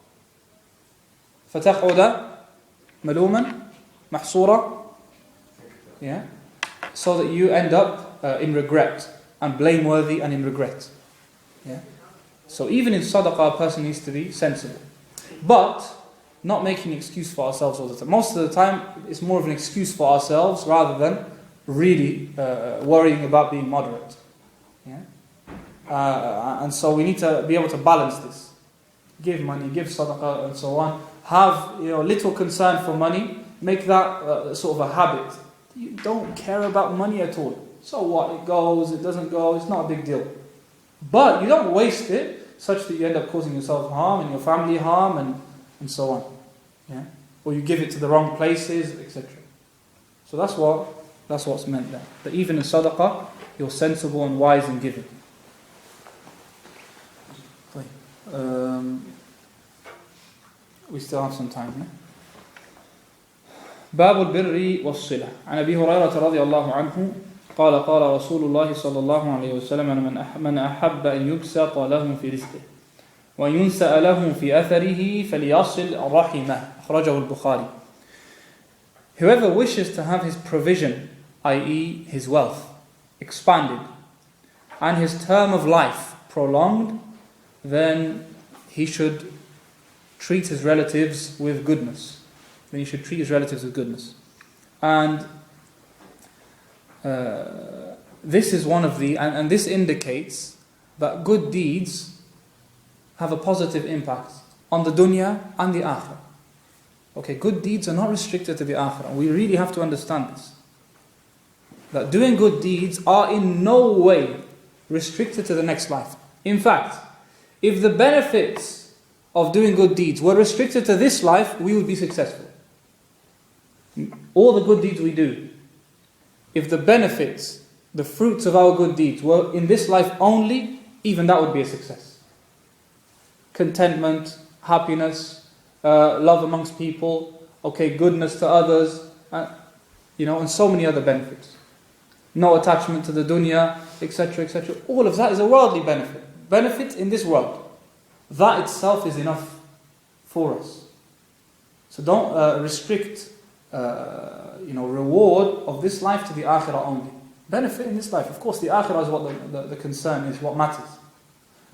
فَتَقْعُدَ مَلُومًا مَحْصُورًا. Yeah, so that you end up in regret and blameworthy and in regret. Yeah. So even in sadaqah, a person needs to be sensible, but not making an excuse for ourselves all the time. Most of the time, it's more of an excuse for ourselves rather than really worrying about being moderate. Yeah. And so we need to be able to balance this. Give money, give sadaqah, and so on. Have little concern for money. Make that sort of a habit. You don't care about money at all. So what? It goes, it doesn't go, it's not a big deal. But you don't waste it such that you end up causing yourself harm and your family harm and so on. Yeah? Or you give it to the wrong places, etc. So that's what's meant there. That even in sadaqah, you're sensible and wise in giving. We still have some time, yeah? باب البر والصلة. عن أبي هريرة رضي الله عنه قال قال رسول الله صلى الله عليه وسلم من أحب أن يبسط له في رزقه وأن ينسأ له في أثره فليصل رحمه. أخرجه البخاري. Whoever wishes to have his provision, i.e. his wealth, expanded and his term of life prolonged, then he should treat his relatives with goodness. And this is one of the, and this indicates that good deeds have a positive impact on the dunya and the akhirah. Okay, good deeds are not restricted to the akhirah. We really have to understand this. That doing good deeds are in no way restricted to the next life. In fact, if the benefits of doing good deeds were restricted to this life, we would be successful. All the good deeds we do, if the benefits, the fruits of our good deeds were in this life only, even that would be a success. Contentment, happiness, love amongst people, goodness to others, and so many other benefits. No attachment to the dunya, etc., etc. All of that is a worldly benefit. Benefit in this world. That itself is enough for us. So don't restrict reward of this life to the akhirah only. Benefit in this life. Of course, the akhirah is what the concern is, what matters.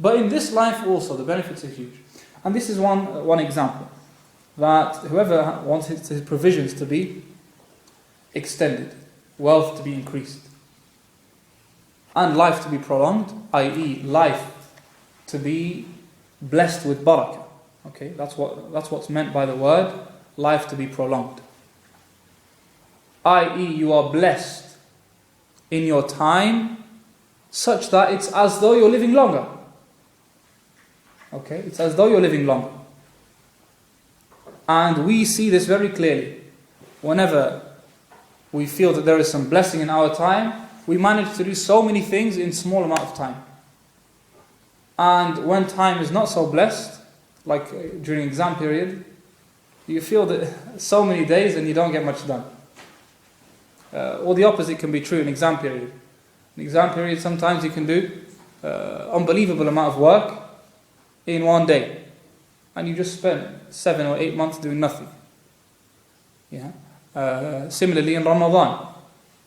But in this life also, the benefits are huge. And this is one example. That whoever wants his provisions to be extended, wealth to be increased, and life to be prolonged, i.e. life to be blessed with barakah. Okay, that's what's meant by the word life to be prolonged. I.e. you are blessed in your time such that it's as though you're living longer. Okay, it's as though you're living longer. And we see this very clearly. Whenever we feel that there is some blessing in our time, we manage to do so many things in small amount of time. And when time is not so blessed, like during exam period, you feel that so many days and you don't get much done. Or the opposite can be true in exam period. In exam period, sometimes you can do unbelievable amount of work in one day, and you just spent 7 or 8 months doing nothing. Yeah. Similarly in Ramadan,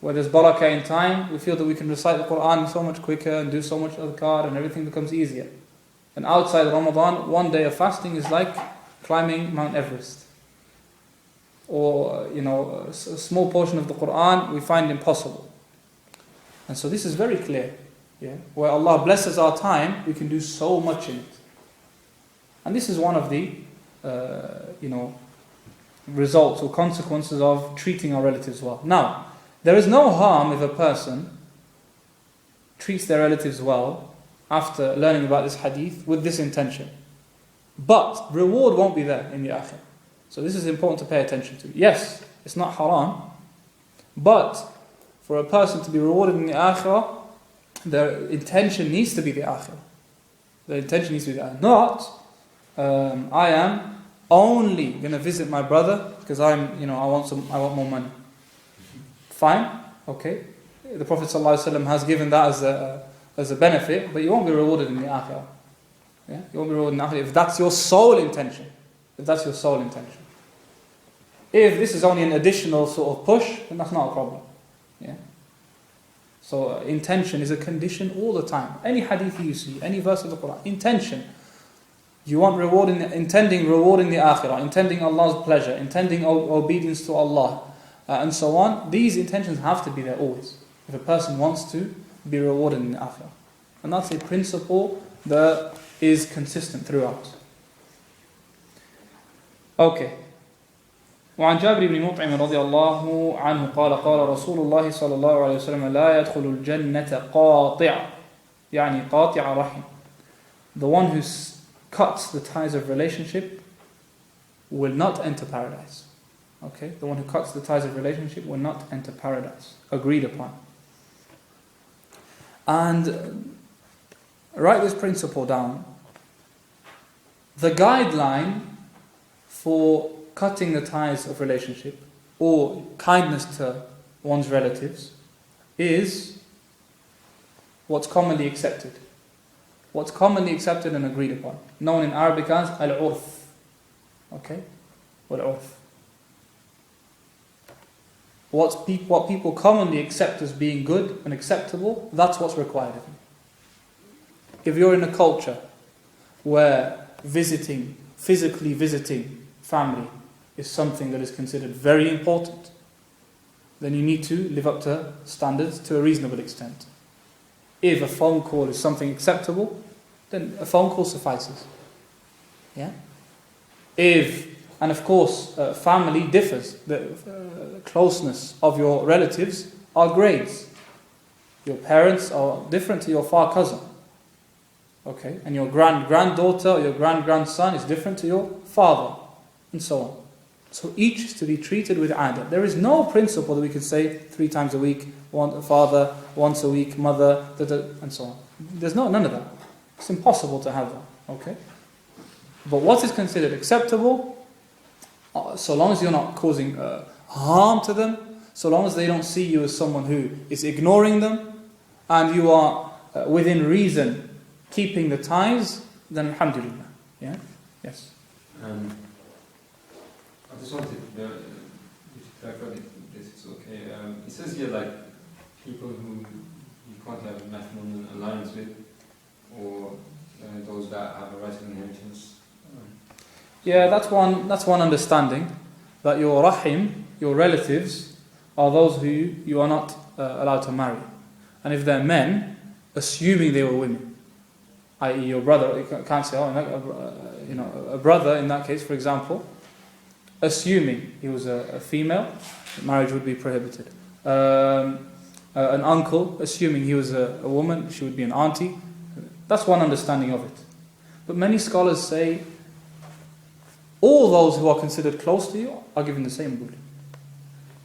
where there's barakah in time, we feel that we can recite the Quran so much quicker and do so much adhkar and everything becomes easier. And outside Ramadan, one day of fasting is like climbing Mount Everest. or a small portion of the Quran, we find impossible. And so this is very clear. Yeah? Where Allah blesses our time, we can do so much in it. And this is one of the results or consequences of treating our relatives well. Now, there is no harm if a person treats their relatives well after learning about this hadith with this intention. But reward won't be there in the akhirah. So this is important to pay attention to. Yes, it's not haram, but for a person to be rewarded in the akhirah, their intention needs to be the akhirah. The intention needs to be the akhirah. Not, I am only going to visit my brother because I want more money. Fine, okay. The Prophet ﷺ has given that as a benefit, but you won't be rewarded in the akhirah. Yeah? You won't be rewarded in the akhirah if that's your sole intention. If that's your sole intention. If this is only an additional sort of push, then that's not a problem. Yeah. So intention is a condition all the time. Any hadith you see, any verse of the Quran, intention. You want intending reward in the akhirah, intending Allah's pleasure, intending obedience to Allah, and so on. These intentions have to be there always. If a person wants to be rewarded in the akhirah. And that's a principle that is consistent throughout. Okay. وعن جابر بن مطعم رضي الله عنه قال قال رسول الله صلى الله عليه وسلم لا يدخل الجنة قاطع يعني قاطع رحم. The one who cuts the ties of relationship will not enter paradise. Okay? The one who cuts the ties of relationship will not enter paradise. Agreed upon. And write this principle down. The guideline for cutting the ties of relationship or kindness to one's relatives is what's commonly accepted. What's commonly accepted and agreed upon. Known in Arabic as al-urf. Okay? Al-urf. What people commonly accept as being good and acceptable, that's what's required of you. If you're in a culture where physically visiting family is something that is considered very important, then you need to live up to standards to a reasonable extent. If a phone call is something acceptable, then a phone call suffices. Yeah? And of course, family differs. The closeness of your relatives are grades. Your parents are different to your far cousin. Okay? And your granddaughter or your grandson is different to your father. And so on. So each is to be treated with adab. There is no principle that we could say 3 times a week, father, once a week, mother, and so on. There's none of that. It's impossible to have that. Okay? But what is considered acceptable, so long as you're not causing harm to them, so long as they don't see you as someone who is ignoring them, and you are within reason keeping the ties, then alhamdulillah. Yeah? Yes. I just wanted to clarify if this is okay. It says here like people who you can't have a matrimonial alliance with, or those that have a right to inheritance. Yeah, that's one understanding, that your rahim, your relatives, are those who you are not allowed to marry. And if they're men, assuming they were women, i.e. your brother, you can't say, a brother in that case, for example, assuming he was a female, marriage would be prohibited. An uncle, assuming he was a woman, she would be an auntie. That's one understanding of it. But many scholars say all those who are considered close to you are given the same ruling.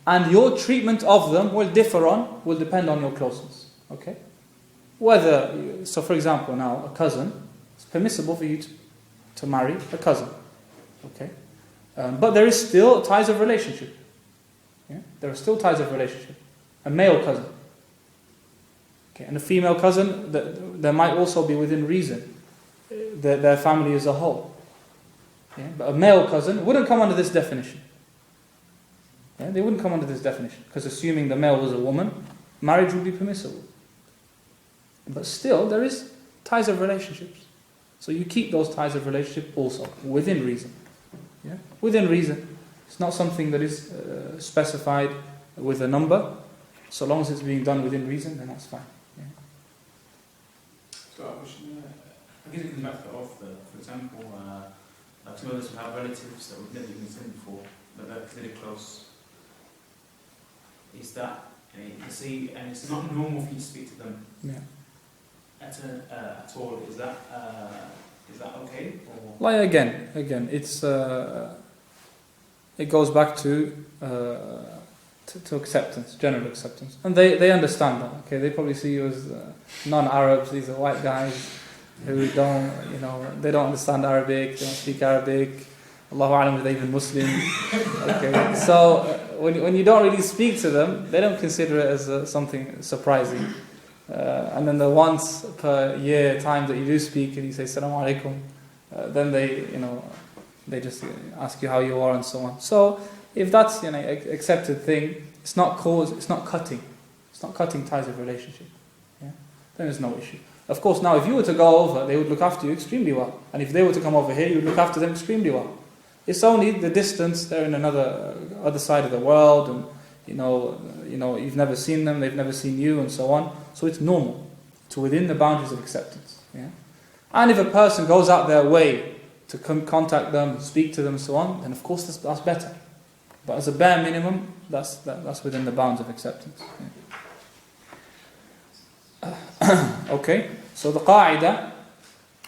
And your treatment of them will depend on your closeness. Okay? So for example now, a cousin, it's permissible for you to marry a cousin. Okay? But there is still ties of relationship. Yeah? There are still ties of relationship. A male cousin. Okay? And a female cousin, there might also be within reason their family as a whole. Yeah? But a male cousin wouldn't come under this definition. Yeah? They wouldn't come under this definition. Because assuming the male was a woman, marriage would be permissible. But still, there is ties of relationships. So you keep those ties of relationship also, within reason. Yeah? Within reason. It's not something that is specified with a number. So long as it's being done within reason, then that's fine. Yeah. So I guess it comes back to the author. For example, some of us will have relatives that we've never even seen before, but they're considered close. Is that, and it's not normal for you to speak to them at all. Is that okay? Or? Like again, it's it goes back to acceptance, general acceptance, and they understand that. Okay, they probably see you as non-Arabs. These are white guys who don't, they don't understand Arabic, they don't speak Arabic. Allahu A'lam, they're even Muslim. Okay, so when you don't really speak to them, they don't consider it as something surprising. And then the once per year time that you do speak and you say Assalamu alaikum, then they just ask you how you are and so on. So if that's accepted thing, it's not cutting ties of relationship. Yeah? Then there's no issue. Of course, now if you were to go over, they would look after you extremely well, and if they were to come over here, you would look after them extremely well. It's only the distance; they're in other side of the world, and you've never seen them, they've never seen you, and so on. So it's normal. It's within the boundaries of acceptance. Yeah? And if a person goes out their way to contact them, speak to them, and so on, then of course that's better. But as a bare minimum, that's within the bounds of acceptance. Yeah. Okay, so the qa'idah,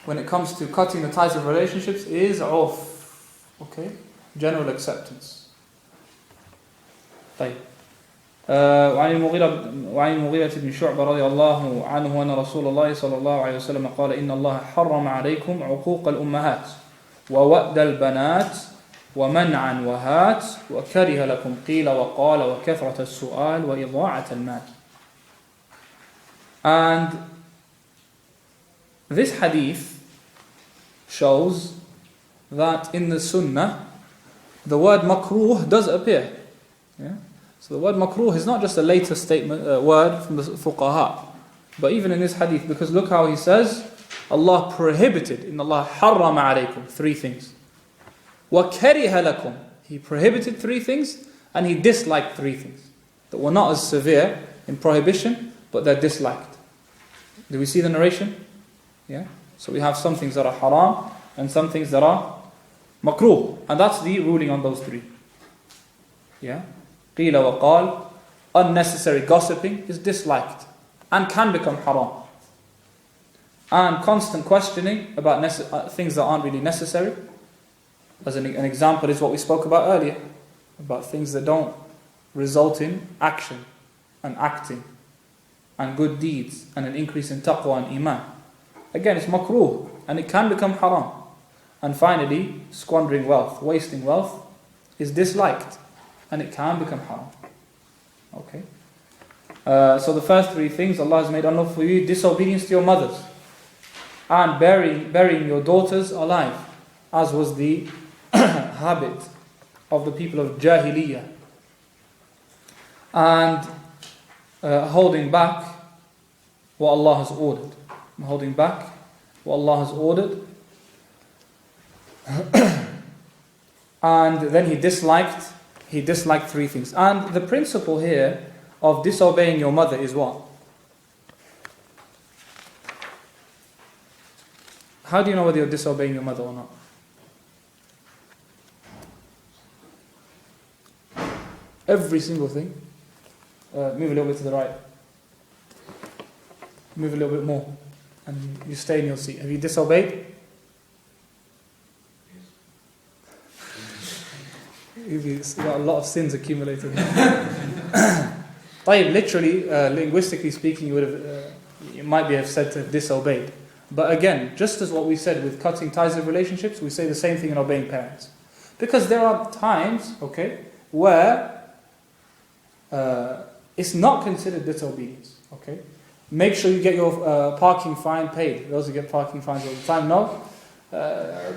when it comes to cutting the ties of relationships, is off. Okay, general acceptance. طيب. وعن المغيرة بن شعبة رضي الله عنه أن رسول الله صلى الله عليه وسلم قال إن الله حرم عليكم عقوق الأمهات ووأد البنات ومنعا وهات وكره لكم قيل وقال وكثرة السؤال وإضاعة المال. And this hadith shows that in the Sunnah the word makruh does appear. Yeah? So the word makruh is not just a later statement word from the fuqaha, but even in this hadith, because look how he says, Allah prohibited, inna Allah harrama alaykum, 3 things. وَكَرِهَ لَكُمْ, He prohibited 3 things, and He disliked 3 things that were not as severe in prohibition, but they're disliked. Do we see the narration? Yeah. So we have some things that are haram and some things that are makruh, and that's the ruling on those 3. Yeah. قِيلَ وَقَالَ, unnecessary gossiping is disliked and can become haram. And constant questioning about things that aren't really necessary. As an example is what we spoke about earlier, about things that don't result in action and acting and good deeds and an increase in taqwa and iman. Again, it's makruh and it can become haram. And finally, squandering wealth, wasting wealth is disliked and it can become haram. Okay. So the first 3 things Allah has made unlawful for you: disobedience to your mothers and burying your daughters alive, as was the habit of the people of Jahiliyyah, and holding back what Allah has ordered. Holding back what Allah has ordered. And then he disliked 3 things. And the principle here of disobeying your mother is what? How do you know whether you're disobeying your mother or not? Every single thing. Move a little bit to the right. Move a little bit more. And you stay in your seat. Have you disobeyed? You've got a lot of sins accumulated. Literally, linguistically speaking, you might have said to have disobeyed. But again, just as what we said with cutting ties of relationships, we say the same thing in obeying parents. Because there are times, okay, where it's not considered disobedience. Okay, make sure you get your parking fine paid. Those who get parking fines all the time know.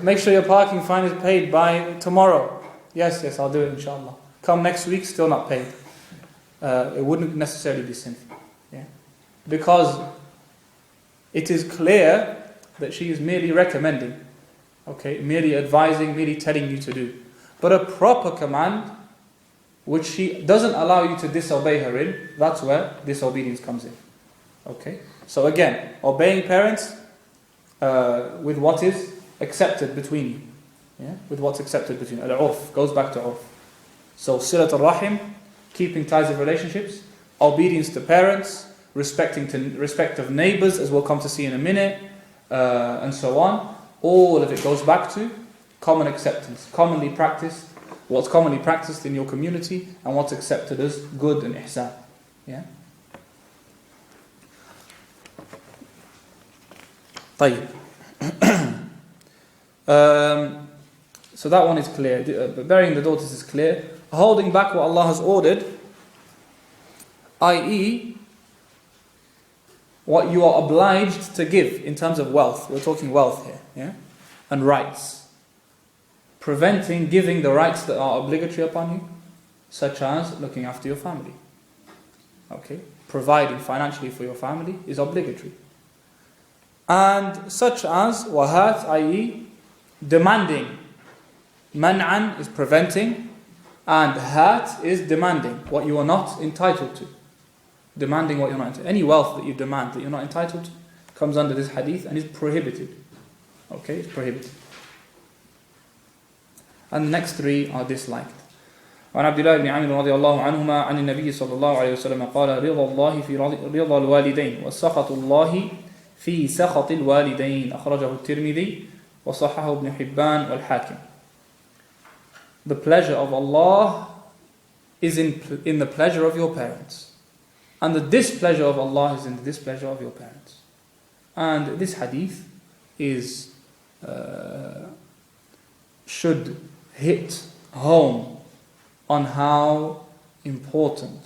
Make sure your parking fine is paid by tomorrow. Yes, I'll do it inshallah. Come next week, still not paid. It wouldn't necessarily be sinful. Yeah? Because it is clear that she is merely recommending, okay, merely advising, merely telling you to do. But a proper command, which she doesn't allow you to disobey her in, that's where disobedience comes in. Okay? So again, obeying parents with what is accepted between you. Yeah? With what's accepted between you. Al-urf, goes back to urf. So silat al-rahim, keeping ties of relationships, obedience to parents, respect of neighbors, as we'll come to see in a minute, and so on. All of it goes back to common acceptance, commonly practiced, what's commonly practiced in your community, and what's accepted as good and ihsan. Yeah? طيب. So that one is clear. Burying the daughters is clear. Holding back what Allah has ordered, i.e., what you are obliged to give in terms of wealth. We're talking wealth here, yeah? And rights. Preventing giving the rights that are obligatory upon you, such as looking after your family. Okay? Providing financially for your family is obligatory. And such as wahat, i.e., demanding. Man'an is preventing, and hat is demanding what you are not entitled to. Demanding what you're not entitled to. Any wealth that you demand that you're not entitled to comes under this hadith and is prohibited. Okay, it's prohibited. And the next three are disliked. وعن عبد الله بن عامر رضي الله عنهما عن النبي صلى الله عليه وسلم قال رضا الله في رضا الوالدين وسخط الله في سخط الوالدين أخرجه الترمذي وصححه ابن حبان والحاكم. The pleasure of Allah is in the pleasure of your parents. And the displeasure of Allah is in the displeasure of your parents. And this hadith is should hit home on how important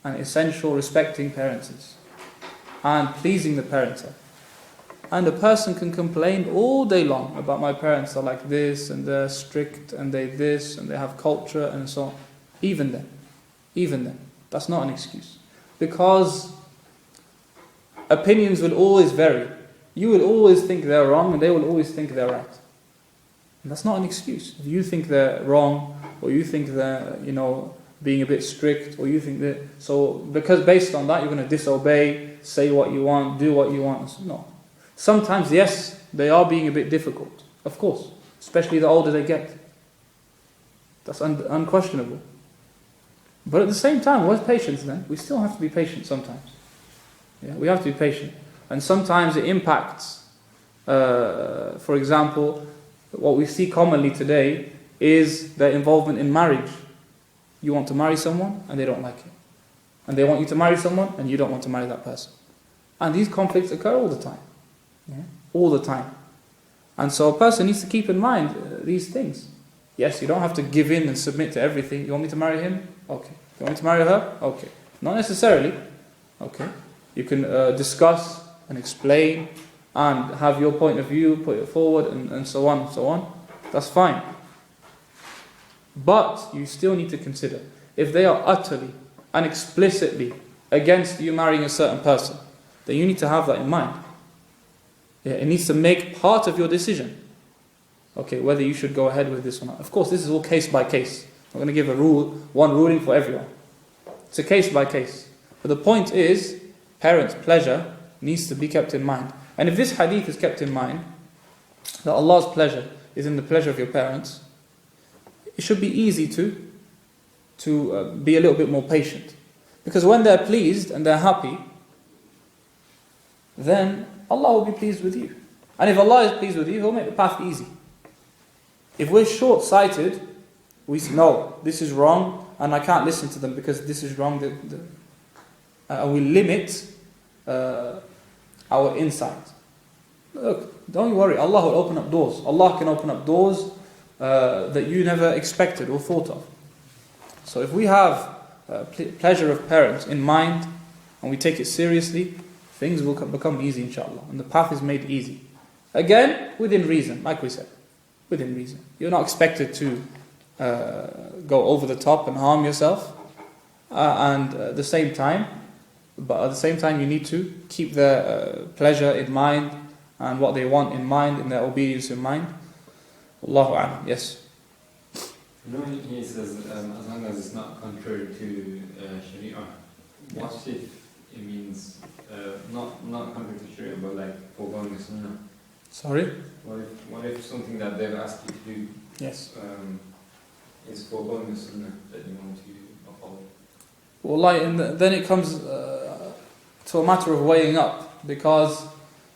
and essential respecting parents is. And pleasing the parents are. And a person can complain all day long about my parents are like this and they're strict and they this and they have culture and so on. Even then, that's not an excuse. Because opinions will always vary. You will always think they're wrong and they will always think they're right. And that's not an excuse. If you think they're wrong or you think they're, being a bit strict or you think that... So, because based on that you're going to disobey, say what you want, do what you want. No. Sometimes, yes, they are being a bit difficult, of course, especially the older they get. That's unquestionable. But at the same time, what's patience then? We still have to be patient sometimes. Yeah, we have to be patient. And sometimes it impacts, for example, what we see commonly today is their involvement in marriage. You want to marry someone and they don't like it. And they want you to marry someone and you don't want to marry that person. And these conflicts occur all the time. Yeah? All the time. And so a person needs to keep in mind these things. Yes, you don't have to give in and submit to everything. You want me to marry him? Okay. You want me to marry her? Okay. Not necessarily. Okay. You can discuss and explain and have your point of view, put it forward and so on and so on. That's fine. But you still need to consider, if they are utterly and explicitly against you marrying a certain person, then you need to have that in mind. Yeah, it needs to make part of your decision. Okay, whether you should go ahead with this or not. Of course, this is all case by case. I'm going to give one ruling for everyone. It's a case by case. But the point is, parents' pleasure needs to be kept in mind. And if this hadith is kept in mind, that Allah's pleasure is in the pleasure of your parents, it should be easy to be a little bit more patient. Because when they're pleased and they're happy, then Allah will be pleased with you. And if Allah is pleased with you, He'll make the path easy. If we're short-sighted, we say, no, this is wrong, and I can't listen to them because this is wrong, and we limit our insight. Look, don't worry, Allah will open up doors. Allah can open up doors that you never expected or thought of. So if we have pleasure of parents in mind, and we take it seriously, things will become easy, inshallah. And the path is made easy. Again, within reason, like we said. Within reason. You're not expected to go over the top and harm yourself. And at the same time, you need to keep their pleasure in mind and what they want in mind, and their obedience in mind. Allahu a'lam. Yes. You know, he says as long as it's not contrary to Sharia. What if it means not contrary to Sharia, but like foregoing the Sunnah? Sorry? What if something that they've asked you to do Yes. is foregoing the Sunnah that you want to follow? Well, then it comes to a matter of weighing up, because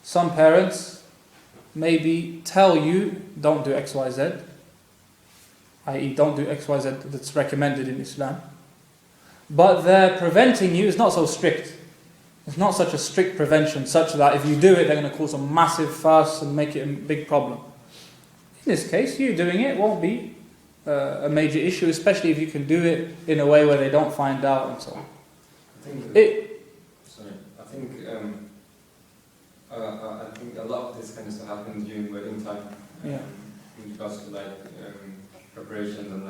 some parents maybe tell you don't do X, Y, Z, i.e. don't do X, Y, Z that's recommended in Islam, but they're preventing you. It's not so strict. It's not such a strict prevention such that if you do it they're going to cause a massive fuss and make it a big problem. In this case, you doing it won't be a major issue, especially if you can do it in a way where they don't find out and so on. I think a lot of this kind of stuff happens during wedding time. Yeah. In regards to preparations and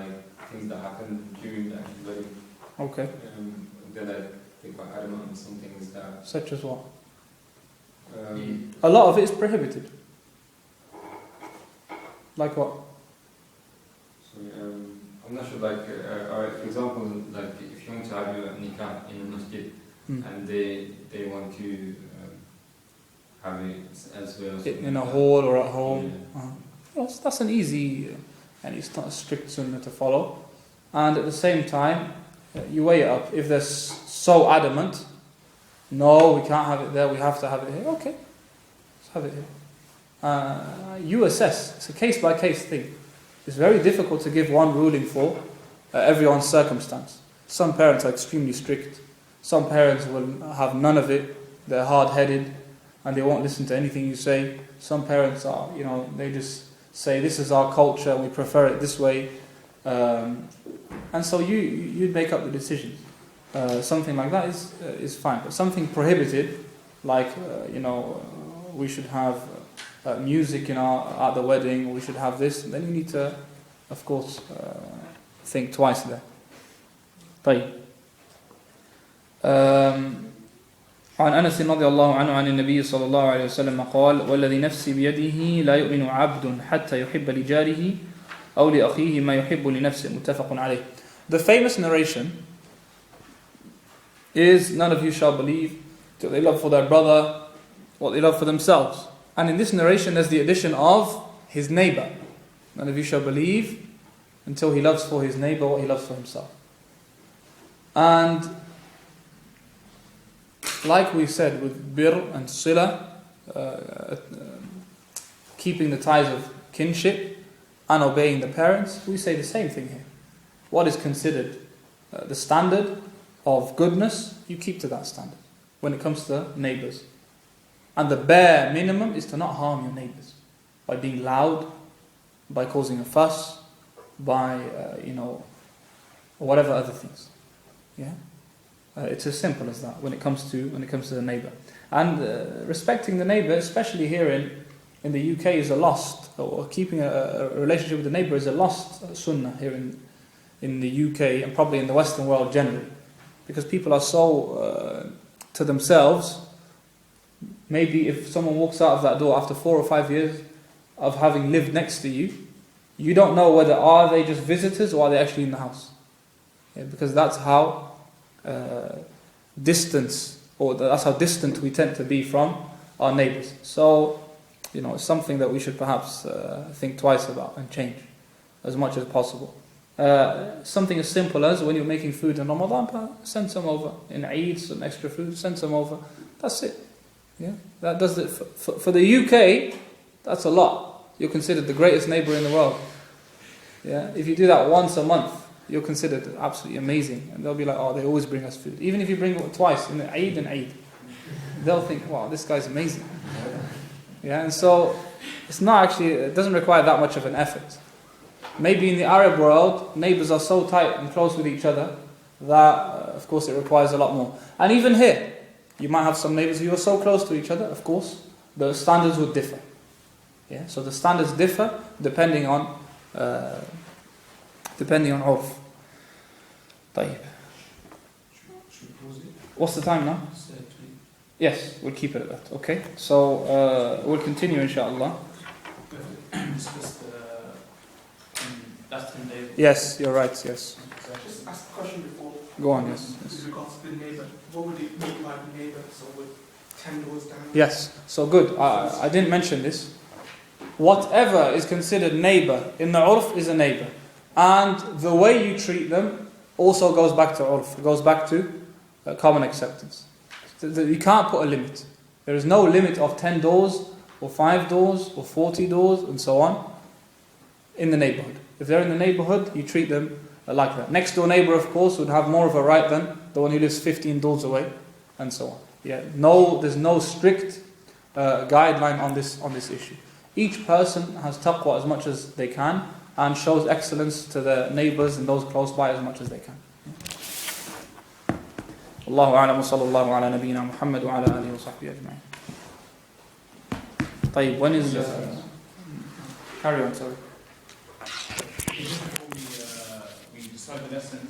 things that happen during the actual wedding. Okay. They're quite adamant on some things that. Such as what? A lot of it is prohibited. Like what? So, I'm not sure. For example, if you want to have your nikah in a masjid and they want to have it elsewhere, in a hall or at home. Yeah. Yes, that's an easy, and it's not a strict sunnah to follow. And at the same time, you weigh it up. If they're so adamant, no, we can't have it there, we have to have it here. Okay, let's have it here. You assess. It's a case-by-case thing. It's very difficult to give one ruling for everyone's circumstance. Some parents are extremely strict. Some parents will have none of it. They're hard-headed and they won't listen to anything you say. Some parents are, they just say this is our culture and we prefer it this way. And so you'd make up the decisions. Something like that is fine. But something prohibited, like we should have music at the wedding, or we should have this, then you need to, of course, think twice there. طيب. عن أنس رضي الله عنه عن النبي صلى الله عليه وسلم قال والذي نفسي بيده لا يؤمن عبد حتى يحب لجاره أو لأخيه ما يحب لنفسه متفق عليه. The famous narration is, none of you shall believe till they love for their brother what they love for themselves. And in this narration there's the addition of his neighbor. None of you shall believe until he loves for his neighbor what he loves for himself. And like we said with bir and sila, keeping the ties of kinship and obeying the parents, we say the same thing here. What is considered the standard of goodness, you keep to that standard when it comes to neighbors. And the bare minimum is to not harm your neighbors by being loud, by causing a fuss, by whatever other things. Yeah, it's as simple as that when it comes to the neighbor. And respecting the neighbor, especially here in the UK, is a lost, or keeping a relationship with the neighbor is a lost sunnah here in the UK and probably in the Western world generally, because people are so to themselves. Maybe if someone walks out of that door after 4 or 5 years of having lived next to you, you don't know whether are they just visitors or are they actually in the house. Yeah, because that's how that's how distant we tend to be from our neighbors. So, it's something that we should perhaps think twice about and change as much as possible. Something as simple as when you're making food in Ramadan, send some over. In Eid, some extra food, send some over. That's it. Yeah, that does it. For the UK, that's a lot. You're considered the greatest neighbor in the world. Yeah, if you do that once a month, you're considered absolutely amazing, and they'll be like, oh, they always bring us food. Even if you bring it twice in the Eid and Eid, they'll think, wow, this guy's amazing. Yeah, and so it doesn't require that much of an effort. Maybe in the Arab world, neighbors are so tight and close with each other that, of course, it requires a lot more. And even here, you might have some neighbors who are so close to each other, of course, the standards would differ. Yeah, so the standards differ depending on urf. طيب. What's the time now? Yes, we'll keep it at that. Okay, so we'll continue inshallah. Discuss the last 10 days Yes, you're right, yes. So I just asked a question before. Go on, yes. With regards to the neighbour, what would it mean by the neighbour? So with 10 doors down? Yes, so good. I didn't mention this. Whatever is considered neighbour in the urf is a neighbour. And the way you treat them also goes back to urf, goes back to common acceptance. You can't put a limit. There is no limit of 10 doors, or 5 doors, or 40 doors, and so on, in the neighbourhood. If they're in the neighbourhood, you treat them like that. Next door neighbour, of course, would have more of a right than the one who lives 15 doors away, and so on. Yeah, there's no strict guideline on this issue. Each person has taqwa as much as they can and shows excellence to their neighbours and those close by as much as they can. Allahu a'lam wa sallallahu ala nabiyyina Muhammad wa ala alihi wa sahbihi ajma'in. طيب, when is carry on, sorry. Before we decide the lesson,